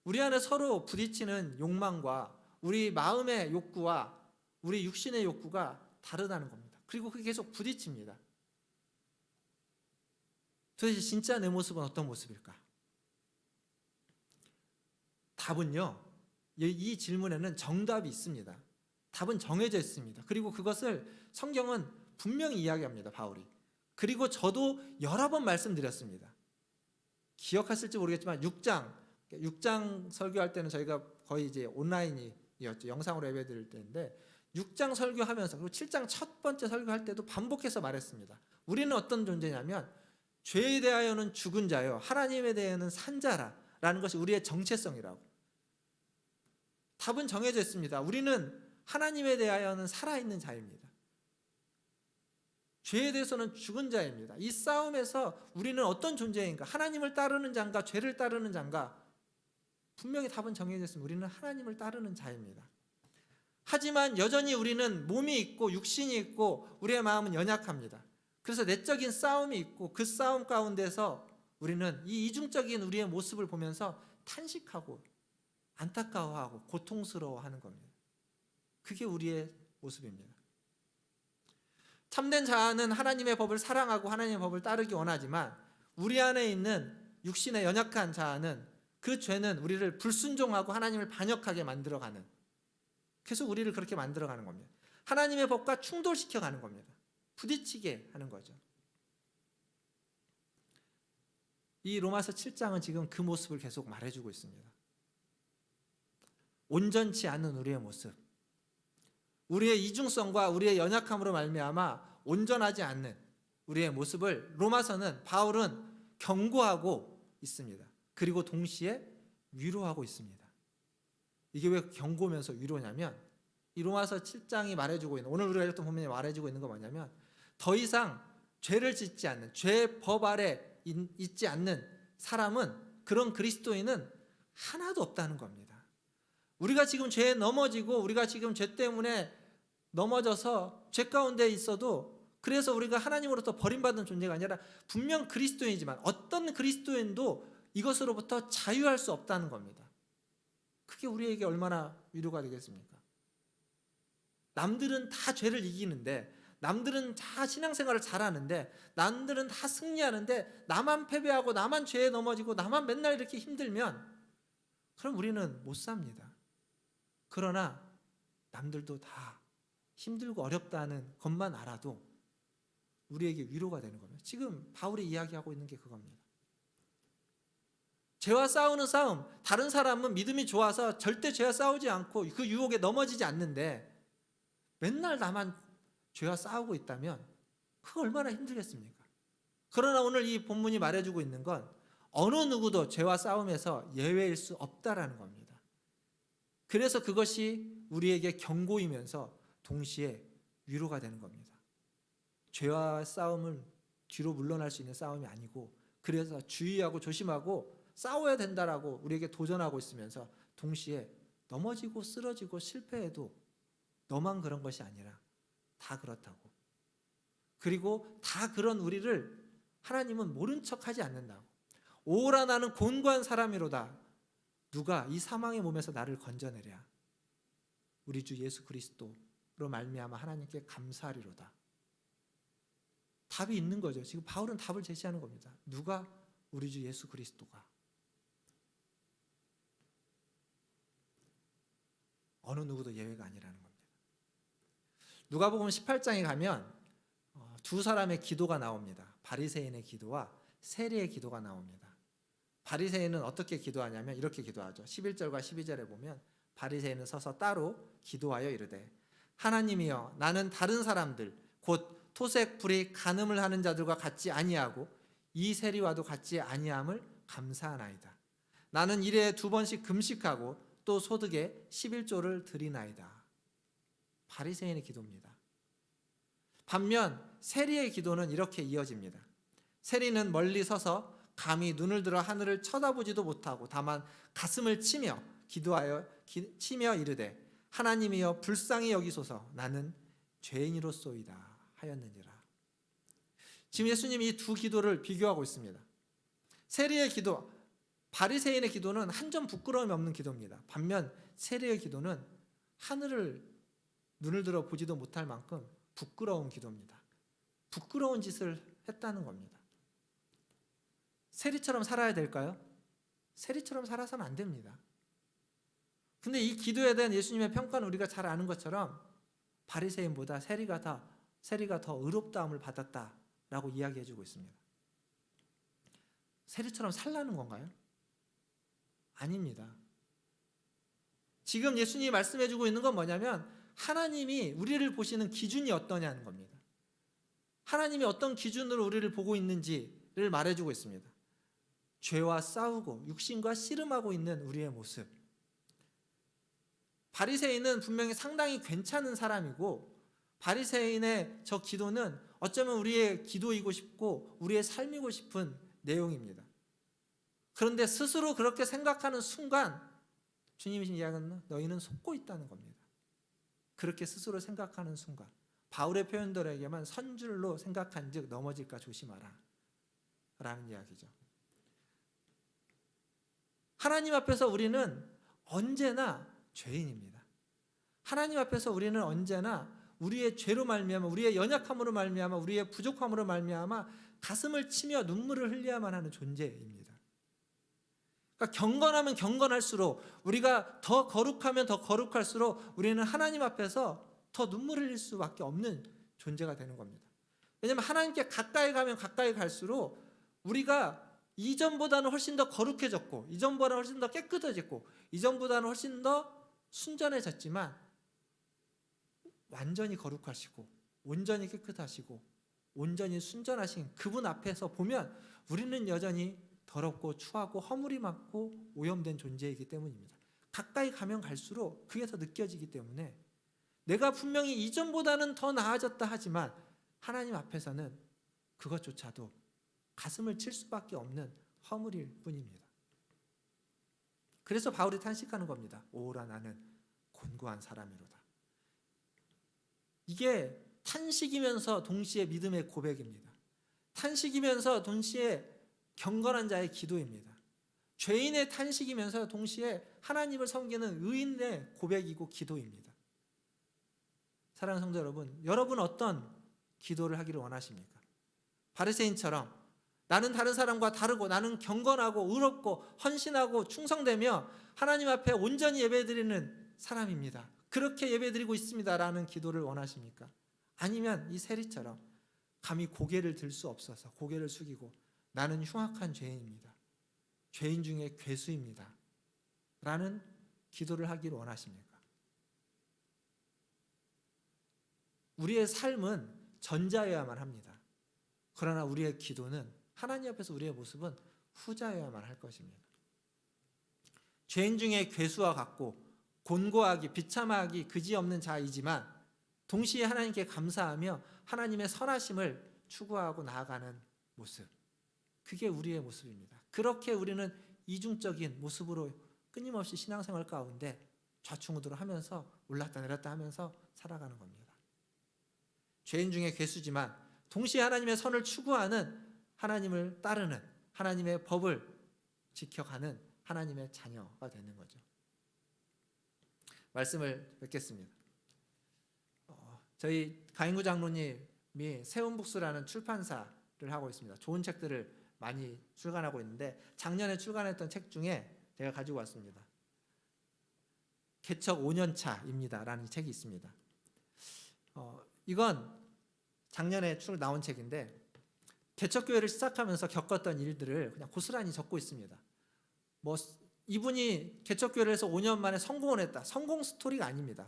우리 안에 서로 부딪히는 욕망과 우리 마음의 욕구와 우리 육신의 욕구가 다르다는 겁니다. 그리고 그게 계속 부딪힙니다. 도대체 진짜 내 모습은 어떤 모습일까? 답은요, 이 질문에는 정답이 있습니다. 답은 정해져 있습니다. 그리고 그것을 성경은 분명히 이야기합니다, 바울이. 그리고 저도 여러 번 말씀드렸습니다. 기억하실지 모르겠지만 6장 설교할 때는 저희가 거의 이제 온라인이었죠. 영상으로 예배 드릴 때인데 6장 설교하면서 그리고 7장 첫 번째 설교할 때도 반복해서 말했습니다. 우리는 어떤 존재냐면 죄에 대하여는 죽은 자요 하나님에 대하여는 산 자라라는 것이 우리의 정체성이라고. 답은 정해져 있습니다. 우리는 하나님에 대하여는 살아있는 자입니다. 죄에 대해서는 죽은 자입니다. 이 싸움에서 우리는 어떤 존재인가? 하나님을 따르는 자인가? 죄를 따르는 자인가? 분명히 답은 정해져 있습니다. 우리는 하나님을 따르는 자입니다. 하지만 여전히 우리는 몸이 있고 육신이 있고 우리의 마음은 연약합니다. 그래서 내적인 싸움이 있고 그 싸움 가운데서 우리는 이 이중적인 우리의 모습을 보면서 탄식하고 안타까워하고 고통스러워하는 겁니다. 그게 우리의 모습입니다. 참된 자아는 하나님의 법을 사랑하고 하나님의 법을 따르기 원하지만 우리 안에 있는 육신의 연약한 자아는 그 죄는 우리를 불순종하고 하나님을 반역하게 만들어가는, 계속 우리를 그렇게 만들어가는 겁니다. 하나님의 법과 충돌시켜가는 겁니다. 부딪히게 하는 거죠. 이 로마서 7장은 지금 그 모습을 계속 말해주고 있습니다. 온전치 않은 우리의 모습, 우리의 이중성과 우리의 연약함으로 말미암아 온전하지 않는 우리의 모습을 로마서는 바울은 경고하고 있습니다. 그리고 동시에 위로하고 있습니다. 이게 왜 경고면서 위로냐면 이 로마서 7장이 말해주고 있는, 오늘 우리가 읽었던 본문이 말해주고 있는 건 뭐냐면 더 이상 죄를 짓지 않는, 죄 법 아래 있지 않는 사람은, 그런 그리스도인은 하나도 없다는 겁니다. 우리가 지금 죄에 넘어지고 우리가 지금 죄 때문에 넘어져서 죄 가운데 있어도, 그래서 우리가 하나님으로부터 버림받은 존재가 아니라 분명 그리스도인이지만 어떤 그리스도인도 이것으로부터 자유할 수 없다는 겁니다. 그게 우리에게 얼마나 위로가 되겠습니까? 남들은 다 죄를 이기는데, 남들은 다 신앙생활을 잘하는데, 남들은 다 승리하는데 나만 패배하고 나만 죄에 넘어지고 나만 맨날 이렇게 힘들면 그럼 우리는 못 삽니다. 그러나 남들도 다 힘들고 어렵다는 것만 알아도 우리에게 위로가 되는 겁니다. 지금 바울이 이야기하고 있는 게 그겁니다. 죄와 싸우는 싸움, 다른 사람은 믿음이 좋아서 절대 죄와 싸우지 않고 그 유혹에 넘어지지 않는데 맨날 나만 죄와 싸우고 있다면 그거 얼마나 힘들겠습니까? 그러나 오늘 이 본문이 말해주고 있는 건 어느 누구도 죄와 싸움에서 예외일 수 없다라는 겁니다. 그래서 그것이 우리에게 경고이면서 동시에 위로가 되는 겁니다. 죄와 싸움은 뒤로 물러날 수 있는 싸움이 아니고, 그래서 주의하고 조심하고 싸워야 된다라고 우리에게 도전하고 있으면서 동시에 넘어지고 쓰러지고 실패해도 너만 그런 것이 아니라 다 그렇다고, 그리고 다 그런 우리를 하나님은 모른 척하지 않는다고. 오라 나는 곤고한 사람이로다. 누가 이 사망의 몸에서 나를 건져내랴. 우리 주 예수 그리스도로 말미암아 하나님께 감사하리로다. 답이 있는 거죠. 지금 바울은 답을 제시하는 겁니다. 누가? 우리 주 예수 그리스도가. 어느 누구도 예외가 아니라는 겁니다. 누가복음 18장에 가면 두 사람의 기도가 나옵니다. 바리새인의 기도와 세리의 기도가 나옵니다. 바리새인은 어떻게 기도하냐면 이렇게 기도하죠. 11절과 12절에 보면 바리새인은 서서 따로 기도하여 이르되, 하나님이여, 나는 다른 사람들 곧 토색 불이 간음을 하는 자들과 같지 아니하고 이 세리와도 같지 아니함을 감사하나이다. 나는 일에 2번씩 금식하고 또 소득에 11조를 드리나이다. 바리새인의 기도입니다. 반면 세리의 기도는 이렇게 이어집니다. 세리는 멀리 서서 감히 눈을 들어 하늘을 쳐다보지도 못하고 다만 가슴을 치며 치며 이르되, 하나님이여 불쌍히 여기소서, 나는 죄인이로소이다 하였느니라. 지금 예수님이 이 두 기도를 비교하고 있습니다. 세리의 기도, 바리새인의 기도는 한 점 부끄러움이 없는 기도입니다. 반면 세리의 기도는 하늘을 눈을 들어 보지도 못할 만큼 부끄러운 기도입니다. 부끄러운 짓을 했다는 겁니다. 세리처럼 살아야 될까요? 세리처럼 살아서는 안 됩니다. 근데 이 기도에 대한 예수님의 평가는 우리가 잘 아는 것처럼 바리새인보다 세리가 더 의롭다함을 받았다라고 이야기해주고 있습니다. 세리처럼 살라는 건가요? 아닙니다. 지금 예수님이 말씀해주고 있는 건 뭐냐면 하나님이 우리를 보시는 기준이 어떠냐는 겁니다. 하나님이 어떤 기준으로 우리를 보고 있는지를 말해주고 있습니다. 죄와 싸우고 육신과 씨름하고 있는 우리의 모습. 바리새인은 분명히 상당히 괜찮은 사람이고, 바리새인의 저 기도는 어쩌면 우리의 기도이고 싶고 우리의 삶이고 싶은 내용입니다. 그런데 스스로 그렇게 생각하는 순간 주님이 이야기하는 너희는 속고 있다는 겁니다. 그렇게 스스로 생각하는 순간 바울의 표현들에게만 선줄로 생각한 즉 넘어질까 조심하라 라는 이야기죠. 하나님 앞에서 우리는 언제나 죄인입니다. 하나님 앞에서 우리는 언제나 우리의 죄로 말미암아, 우리의 연약함으로 말미암아, 우리의 부족함으로 말미암아 가슴을 치며 눈물을 흘려야만 하는 존재입니다. 그러니까 경건하면 경건할수록, 우리가 더 거룩하면 더 거룩할수록 우리는 하나님 앞에서 더 눈물을 흘릴 수밖에 없는 존재가 되는 겁니다. 왜냐하면 하나님께 가까이 가면 가까이 갈수록 우리가 이전보다는 훨씬 더 거룩해졌고, 이전보다는 훨씬 더 깨끗해졌고, 이전보다는 훨씬 더 순전해졌지만 완전히 거룩하시고 온전히 깨끗하시고 온전히 순전하신 그분 앞에서 보면 우리는 여전히 더럽고 추하고 허물이 많고 오염된 존재이기 때문입니다. 가까이 가면 갈수록 그게 더 느껴지기 때문에 내가 분명히 이전보다는 더 나아졌다 하지만 하나님 앞에서는 그것조차도 가슴을 칠 수밖에 없는 허물일 뿐입니다. 그래서 바울이 탄식하는 겁니다. 오라 나는 곤고한 사람이로다. 이게 탄식이면서 동시에 믿음의 고백입니다. 탄식이면서 동시에 경건한 자의 기도입니다. 죄인의 탄식이면서 동시에 하나님을 섬기는 의인의 고백이고 기도입니다. 사랑하는 성도 여러분, 여러분 어떤 기도를 하기를 원하십니까? 바리새인처럼 나는 다른 사람과 다르고 나는 경건하고 의롭고 헌신하고 충성되며 하나님 앞에 온전히 예배드리는 사람입니다. 그렇게 예배드리고 있습니다라는 기도를 원하십니까? 아니면 이 세리처럼 감히 고개를 들 수 없어서 고개를 숙이고 나는 흉악한 죄인입니다. 죄인 중에 괴수입니다. 라는 기도를 하기를 원하십니까? 우리의 삶은 전자여야만 합니다. 그러나 우리의 기도는 하나님 앞에서 우리의 모습은 후자여야만 할 것입니다. 죄인 중에 괴수와 같고 곤고하기 비참하기 그지없는 자이지만 동시에 하나님께 감사하며 하나님의 선하심을 추구하고 나아가는 모습, 그게 우리의 모습입니다. 그렇게 우리는 이중적인 모습으로 끊임없이 신앙생활 가운데 좌충우돌을 하면서 올랐다 내렸다 하면서 살아가는 겁니다. 죄인 중에 괴수지만 동시에 하나님의 선을 추구하는, 하나님을 따르는, 하나님의 법을 지켜가는 하나님의 자녀가 되는 거죠. 말씀을 뵙겠습니다. 저희 가인구 장로님이 세운북스라는 출판사를 하고 있습니다. 좋은 책들을 많이 출간하고 있는데 작년에 출간했던 책 중에 제가 가지고 왔습니다. 개척 5년차입니다 라는 책이 있습니다. 이건 작년에 나온 책인데 개척교회를 시작하면서 겪었던 일들을 그냥 고스란히 적고 있습니다. 이분이 개척교회를 해서 5년 만에 성공을 했다. 성공 스토리가 아닙니다.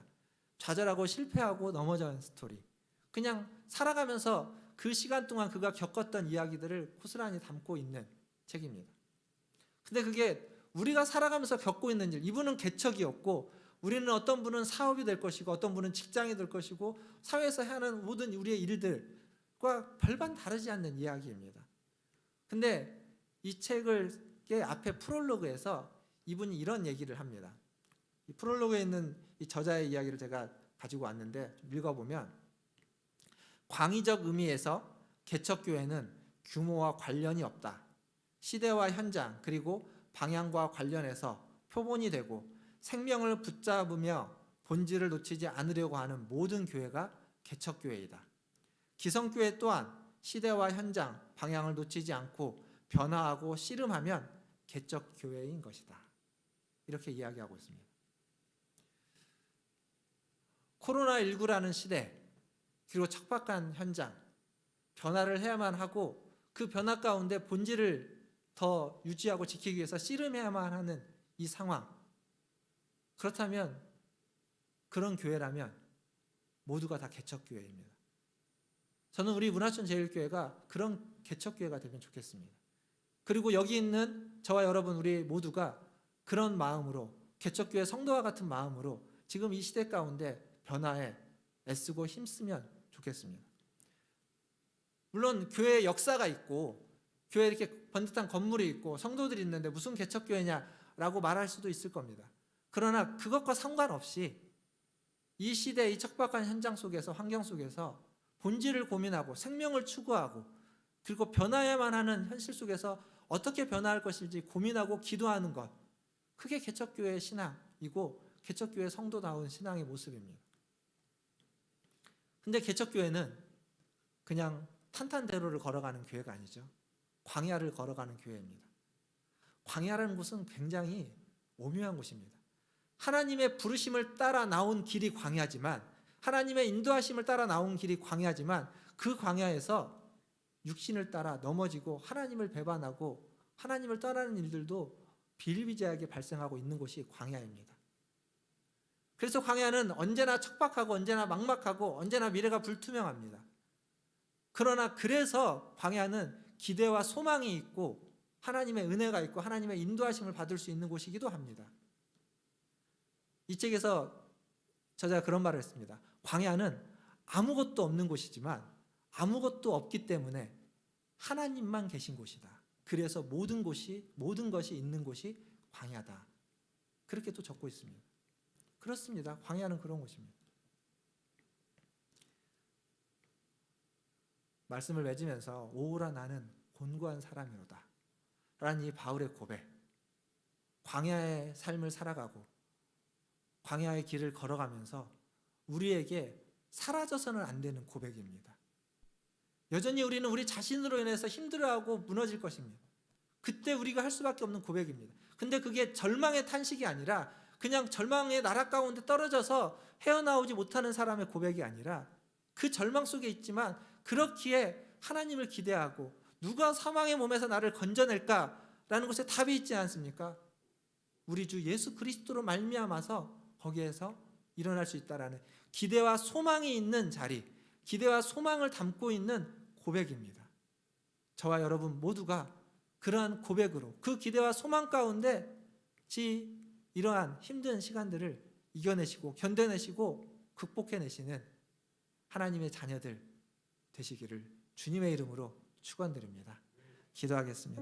좌절하고 실패하고 넘어진 스토리. 그냥 살아가면서 그 시간 동안 그가 겪었던 이야기들을 고스란히 담고 있는 책입니다. 근데 그게 우리가 살아가면서 겪고 있는 일, 이분은 개척이었고 우리는 어떤 분은 사업이 될 것이고 어떤 분은 직장이 될 것이고 사회에서 하는 모든 우리의 일들과 별반 다르지 않는 이야기입니다. 근데 이 책을 앞에 프롤로그에서 이분이 이런 얘기를 합니다. 이 프롤로그에 있는 이 저자의 이야기를 제가 가지고 왔는데 좀 읽어보면, 광의적 의미에서 개척교회는 규모와 관련이 없다. 시대와 현장 그리고 방향과 관련해서 표본이 되고 생명을 붙잡으며 본질을 놓치지 않으려고 하는 모든 교회가 개척교회이다. 기성교회 또한 시대와 현장, 방향을 놓치지 않고 변화하고 씨름하면 개척교회인 것이다. 이렇게 이야기하고 있습니다. 코로나19라는 시대, 그리고 척박한 현장, 변화를 해야만 하고 그 변화 가운데 본질을 더 유지하고 지키기 위해서 씨름해야만 하는 이 상황, 그렇다면 그런 교회라면 모두가 다 개척교회입니다. 저는 우리 문화촌 제일교회가 그런 개척교회가 되면 좋겠습니다. 그리고 여기 있는 저와 여러분 우리 모두가 그런 마음으로, 개척교회 성도와 같은 마음으로 지금 이 시대 가운데 변화에 애쓰고 힘쓰면 좋겠습니다. 물론 교회의 역사가 있고 교회에 이렇게 번듯한 건물이 있고 성도들이 있는데 무슨 개척교회냐라고 말할 수도 있을 겁니다. 그러나 그것과 상관없이 이 시대의 이 척박한 현장 속에서, 환경 속에서 본질을 고민하고 생명을 추구하고 그리고 변화해야만 하는 현실 속에서 어떻게 변화할 것인지 고민하고 기도하는 것, 그게 개척교회의 신앙이고 개척교회 성도다운 신앙의 모습입니다. 근데 개척교회는 그냥 탄탄대로를 걸어가는 교회가 아니죠. 광야를 걸어가는 교회입니다. 광야라는 곳은 굉장히 오묘한 곳입니다. 하나님의 부르심을 따라 나온 길이 광야지만, 하나님의 인도하심을 따라 나온 길이 광야지만, 그 광야에서 육신을 따라 넘어지고 하나님을 배반하고 하나님을 떠나는 일들도 비일비재하게 발생하고 있는 곳이 광야입니다. 그래서 광야는 언제나 척박하고 언제나 막막하고 언제나 미래가 불투명합니다. 그러나 그래서 광야는 기대와 소망이 있고 하나님의 은혜가 있고 하나님의 인도하심을 받을 수 있는 곳이기도 합니다. 이 책에서 저자가 그런 말을 했습니다. 광야는 아무것도 없는 곳이지만 아무것도 없기 때문에 하나님만 계신 곳이다. 그래서 모든 것이 있는 곳이 광야다. 그렇게 또 적고 있습니다. 그렇습니다. 광야는 그런 곳입니다. 말씀을 맺으면서 오라 나는 곤고한 사람이로다 라는 이 바울의 고백, 광야의 삶을 살아가고 광야의 길을 걸어가면서 우리에게 사라져서는 안 되는 고백입니다. 여전히 우리는 우리 자신으로 인해서 힘들어하고 무너질 것입니다. 그때 우리가 할 수밖에 없는 고백입니다. 근데 그게 절망의 탄식이 아니라 그냥 절망의 나락 가운데 떨어져서 헤어나오지 못하는 사람의 고백이 아니라 그 절망 속에 있지만 그렇기에 하나님을 기대하고 누가 사망의 몸에서 나를 건져낼까라는 것에 답이 있지 않습니까? 우리 주 예수 그리스도로 말미암아서 거기에서 일어날 수 있다라는 기대와 소망이 있는 자리, 기대와 소망을 담고 있는 고백입니다. 저와 여러분 모두가 그러한 고백으로 그 기대와 소망 가운데 이러한 힘든 시간들을 이겨내시고 견뎌내시고 극복해내시는 하나님의 자녀들 되시기를 주님의 이름으로 축원드립니다. 기도하겠습니다.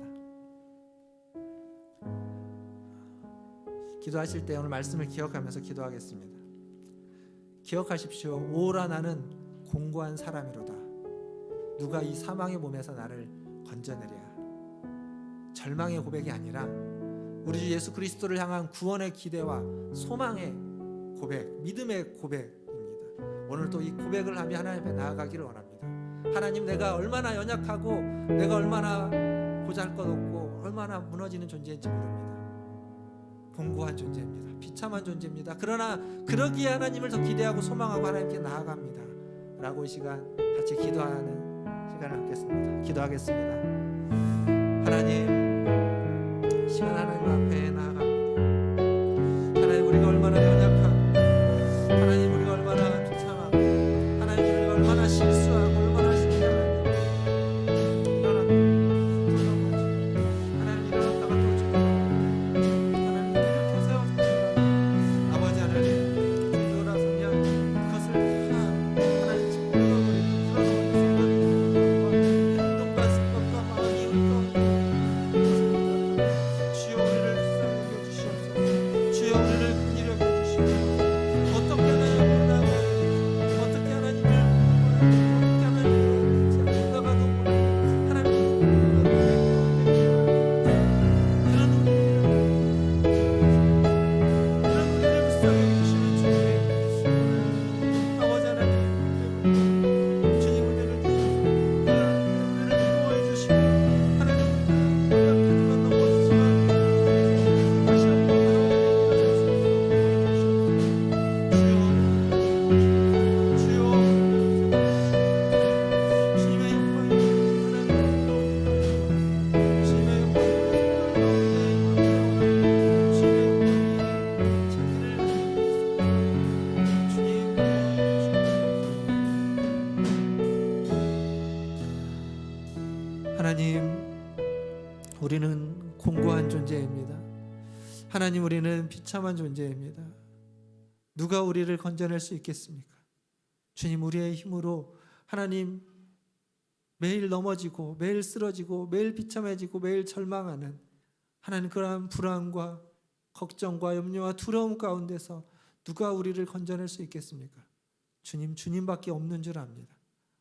기도하실 때 오늘 말씀을 기억하면서 기도하겠습니다. 기억하십시오. 오라 나는 공고한 사람이로다. 누가 이 사망의 몸에서 나를 건져내랴. 절망의 고백이 아니라 우리 주 예수 그리스도를 향한 구원의 기대와 소망의 고백, 믿음의 고백입니다. 오늘 또 이 고백을 하며 하나님 앞에 나아가기를 원합니다. 하나님, 내가 얼마나 연약하고 내가 얼마나 보잘것없고 얼마나 무너지는 존재인지 모릅니다. 공고한 존재입니다. 비참한 존재입니다. 그러나 그러기에 하나님을 더 기대하고 소망하고 하나님께 나아갑니다 라고 이 시간 같이 기도하는 시간을 갖겠습니다. 기도하겠습니다. 하나님, 시간 하나님 앞에 나아갑니다. 하나님, 우리가 얼마나 연약하고 하나님 우리가 얼마나 비참하고 하나님 우리가 얼마나 실수하고 얼마나 실패하고 하나님 일어났다가 또 죽고 하나님 이렇게 세워주시고 아버지 하나님 돌아서면 그것을 다 하나님 집중하고 풀어놓은 행동과 생각과 마음이 주여 우리를 살려 주시옵소서. 주여 우리를 긍휼히 여겨 주시옵소서. 어떻게 하나님을 어떻게 하나님을 어떻게 하나님을 나가도 하나님을 그런 우리를 불쌍히 주시는 주님 아버지 하나님, 주님 우리를 위로해 주시고 하나님 연약한 건 넘어지지만 다시 한번 주여 주님의 영광이 하나님 주님의 하나님, 우리는 공고한 존재입니다. 하나님, 우리는 비참한 존재입니다. 누가 우리를 건져낼 수 있겠습니까? 주님, 우리의 힘으로 하나님 매일 넘어지고 매일 쓰러지고 매일 비참해지고 매일 절망하는 하나님 그러한 불안과 걱정과 염려와 두려움 가운데서 누가 우리를 건져낼 수 있겠습니까? 주님, 주님밖에 없는 줄 압니다.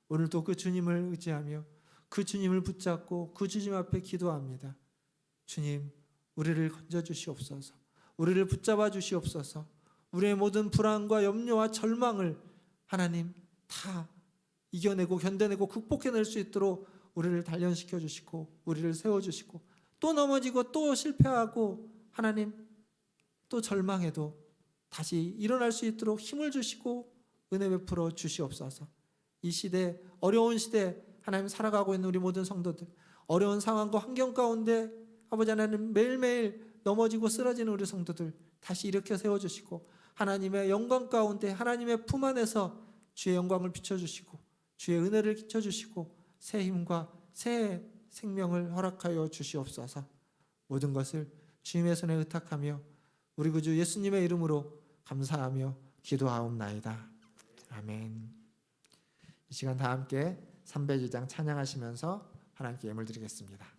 오늘도 그 주님을 의지하며 그 주님을 붙잡고 그 주님 앞에 기도합니다. 주님, 우리를 건져 주시옵소서. 우리를 붙잡아 주시옵소서. 우리의 모든 불안과 염려와 절망을 하나님 다 이겨내고 견뎌내고 극복해낼 수 있도록 우리를 단련시켜 주시고 우리를 세워주시고 또 넘어지고 또 실패하고 하나님 또 절망해도 다시 일어날 수 있도록 힘을 주시고 은혜 베풀어 주시옵소서. 이 시대, 어려운 시대 하나님 살아가고 있는 우리 모든 성도들, 어려운 상황과 환경 가운데 아버지 하나님 매일매일 넘어지고 쓰러지는 우리 성도들 다시 일으켜 세워주시고 하나님의 영광 가운데 하나님의 품 안에서 주의 영광을 비춰주시고 주의 은혜를 끼쳐주시고 새 힘과 새 생명을 허락하여 주시옵소서. 모든 것을 주님의 손에 의탁하며 우리 구주 예수님의 이름으로 감사하며 기도하옵나이다. 아멘. 이 시간 다 함께 302장 찬양하시면서 하나님께 예물 드리겠습니다.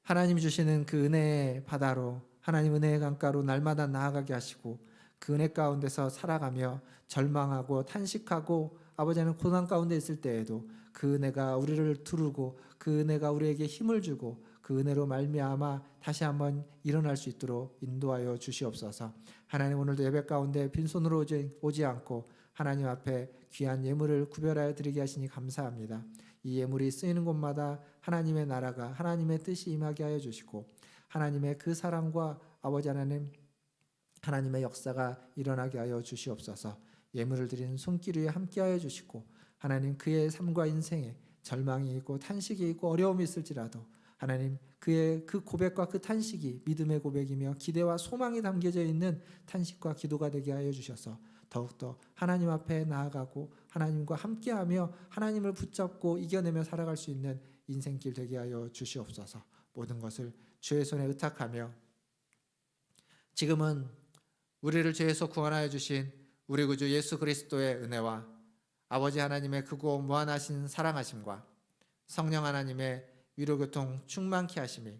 하나님이 주시는 그 은혜의 바다로 하나님 은혜의 강가로 날마다 나아가게 하시고 그 은혜 가운데서 살아가며 절망하고 탄식하고 아버지는 고난 가운데 있을 때에도 그 은혜가 우리를 두르고 그 은혜가 우리에게 힘을 주고 그 은혜로 말미암아 다시 한번 일어날 수 있도록 인도하여 주시옵소서. 하나님 오늘도 예배 가운데 빈손으로 오지 않고 하나님 앞에 귀한 예물을 구별하여 드리게 하시니 감사합니다. 이 예물이 쓰이는 곳마다 하나님의 나라가 하나님의 뜻이 임하게 하여 주시고 하나님의 그 사랑과 아버지 하나님 하나님의 역사가 일어나게 하여 주시옵소서. 예물을 드리는 손길 위에 함께 하여 주시고 하나님 그의 삶과 인생에 절망이 있고 탄식이 있고 어려움이 있을지라도 하나님 그의 그 고백과 그 탄식이 믿음의 고백이며 기대와 소망이 담겨져 있는 탄식과 기도가 되게 하여 주셔서 더욱더 하나님 앞에 나아가고 하나님과 함께하며 하나님을 붙잡고 이겨내며 살아갈 수 있는 인생길 되게 하여 주시옵소서. 모든 것을 주의 손에 의탁하며 지금은 우리를 죄에서 구원하여 주신 우리 구주 예수 그리스도의 은혜와 아버지 하나님의 크고 무한하신 사랑하심과 성령 하나님의 위로교통 충만케 하심이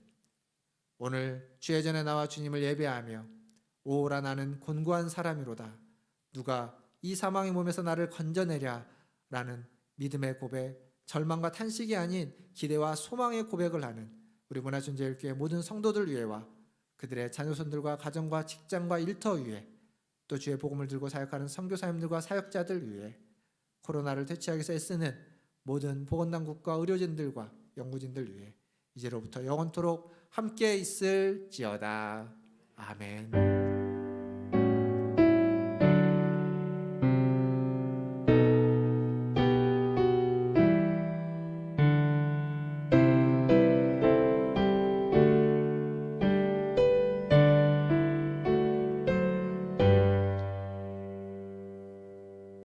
오늘 주의 전에 나와 주님을 예배하며 오라 나는 곤고한 사람이로다 누가 이 사망의 몸에서 나를 건져내랴 라는 믿음의 고백, 절망과 탄식이 아닌 기대와 소망의 고백을 하는 우리 문화준재일교회 모든 성도들 위해와 그들의 자녀손들과 가정과 직장과 일터 위에 또 주의 복음을 들고 사역하는 선교사님들과 사역자들 위해 코로나를 퇴치하기 위해서 애쓰는 모든 보건당국과 의료진들과 연구진들 위해 이제로부터 영원토록 함께 있을지어다. 아멘.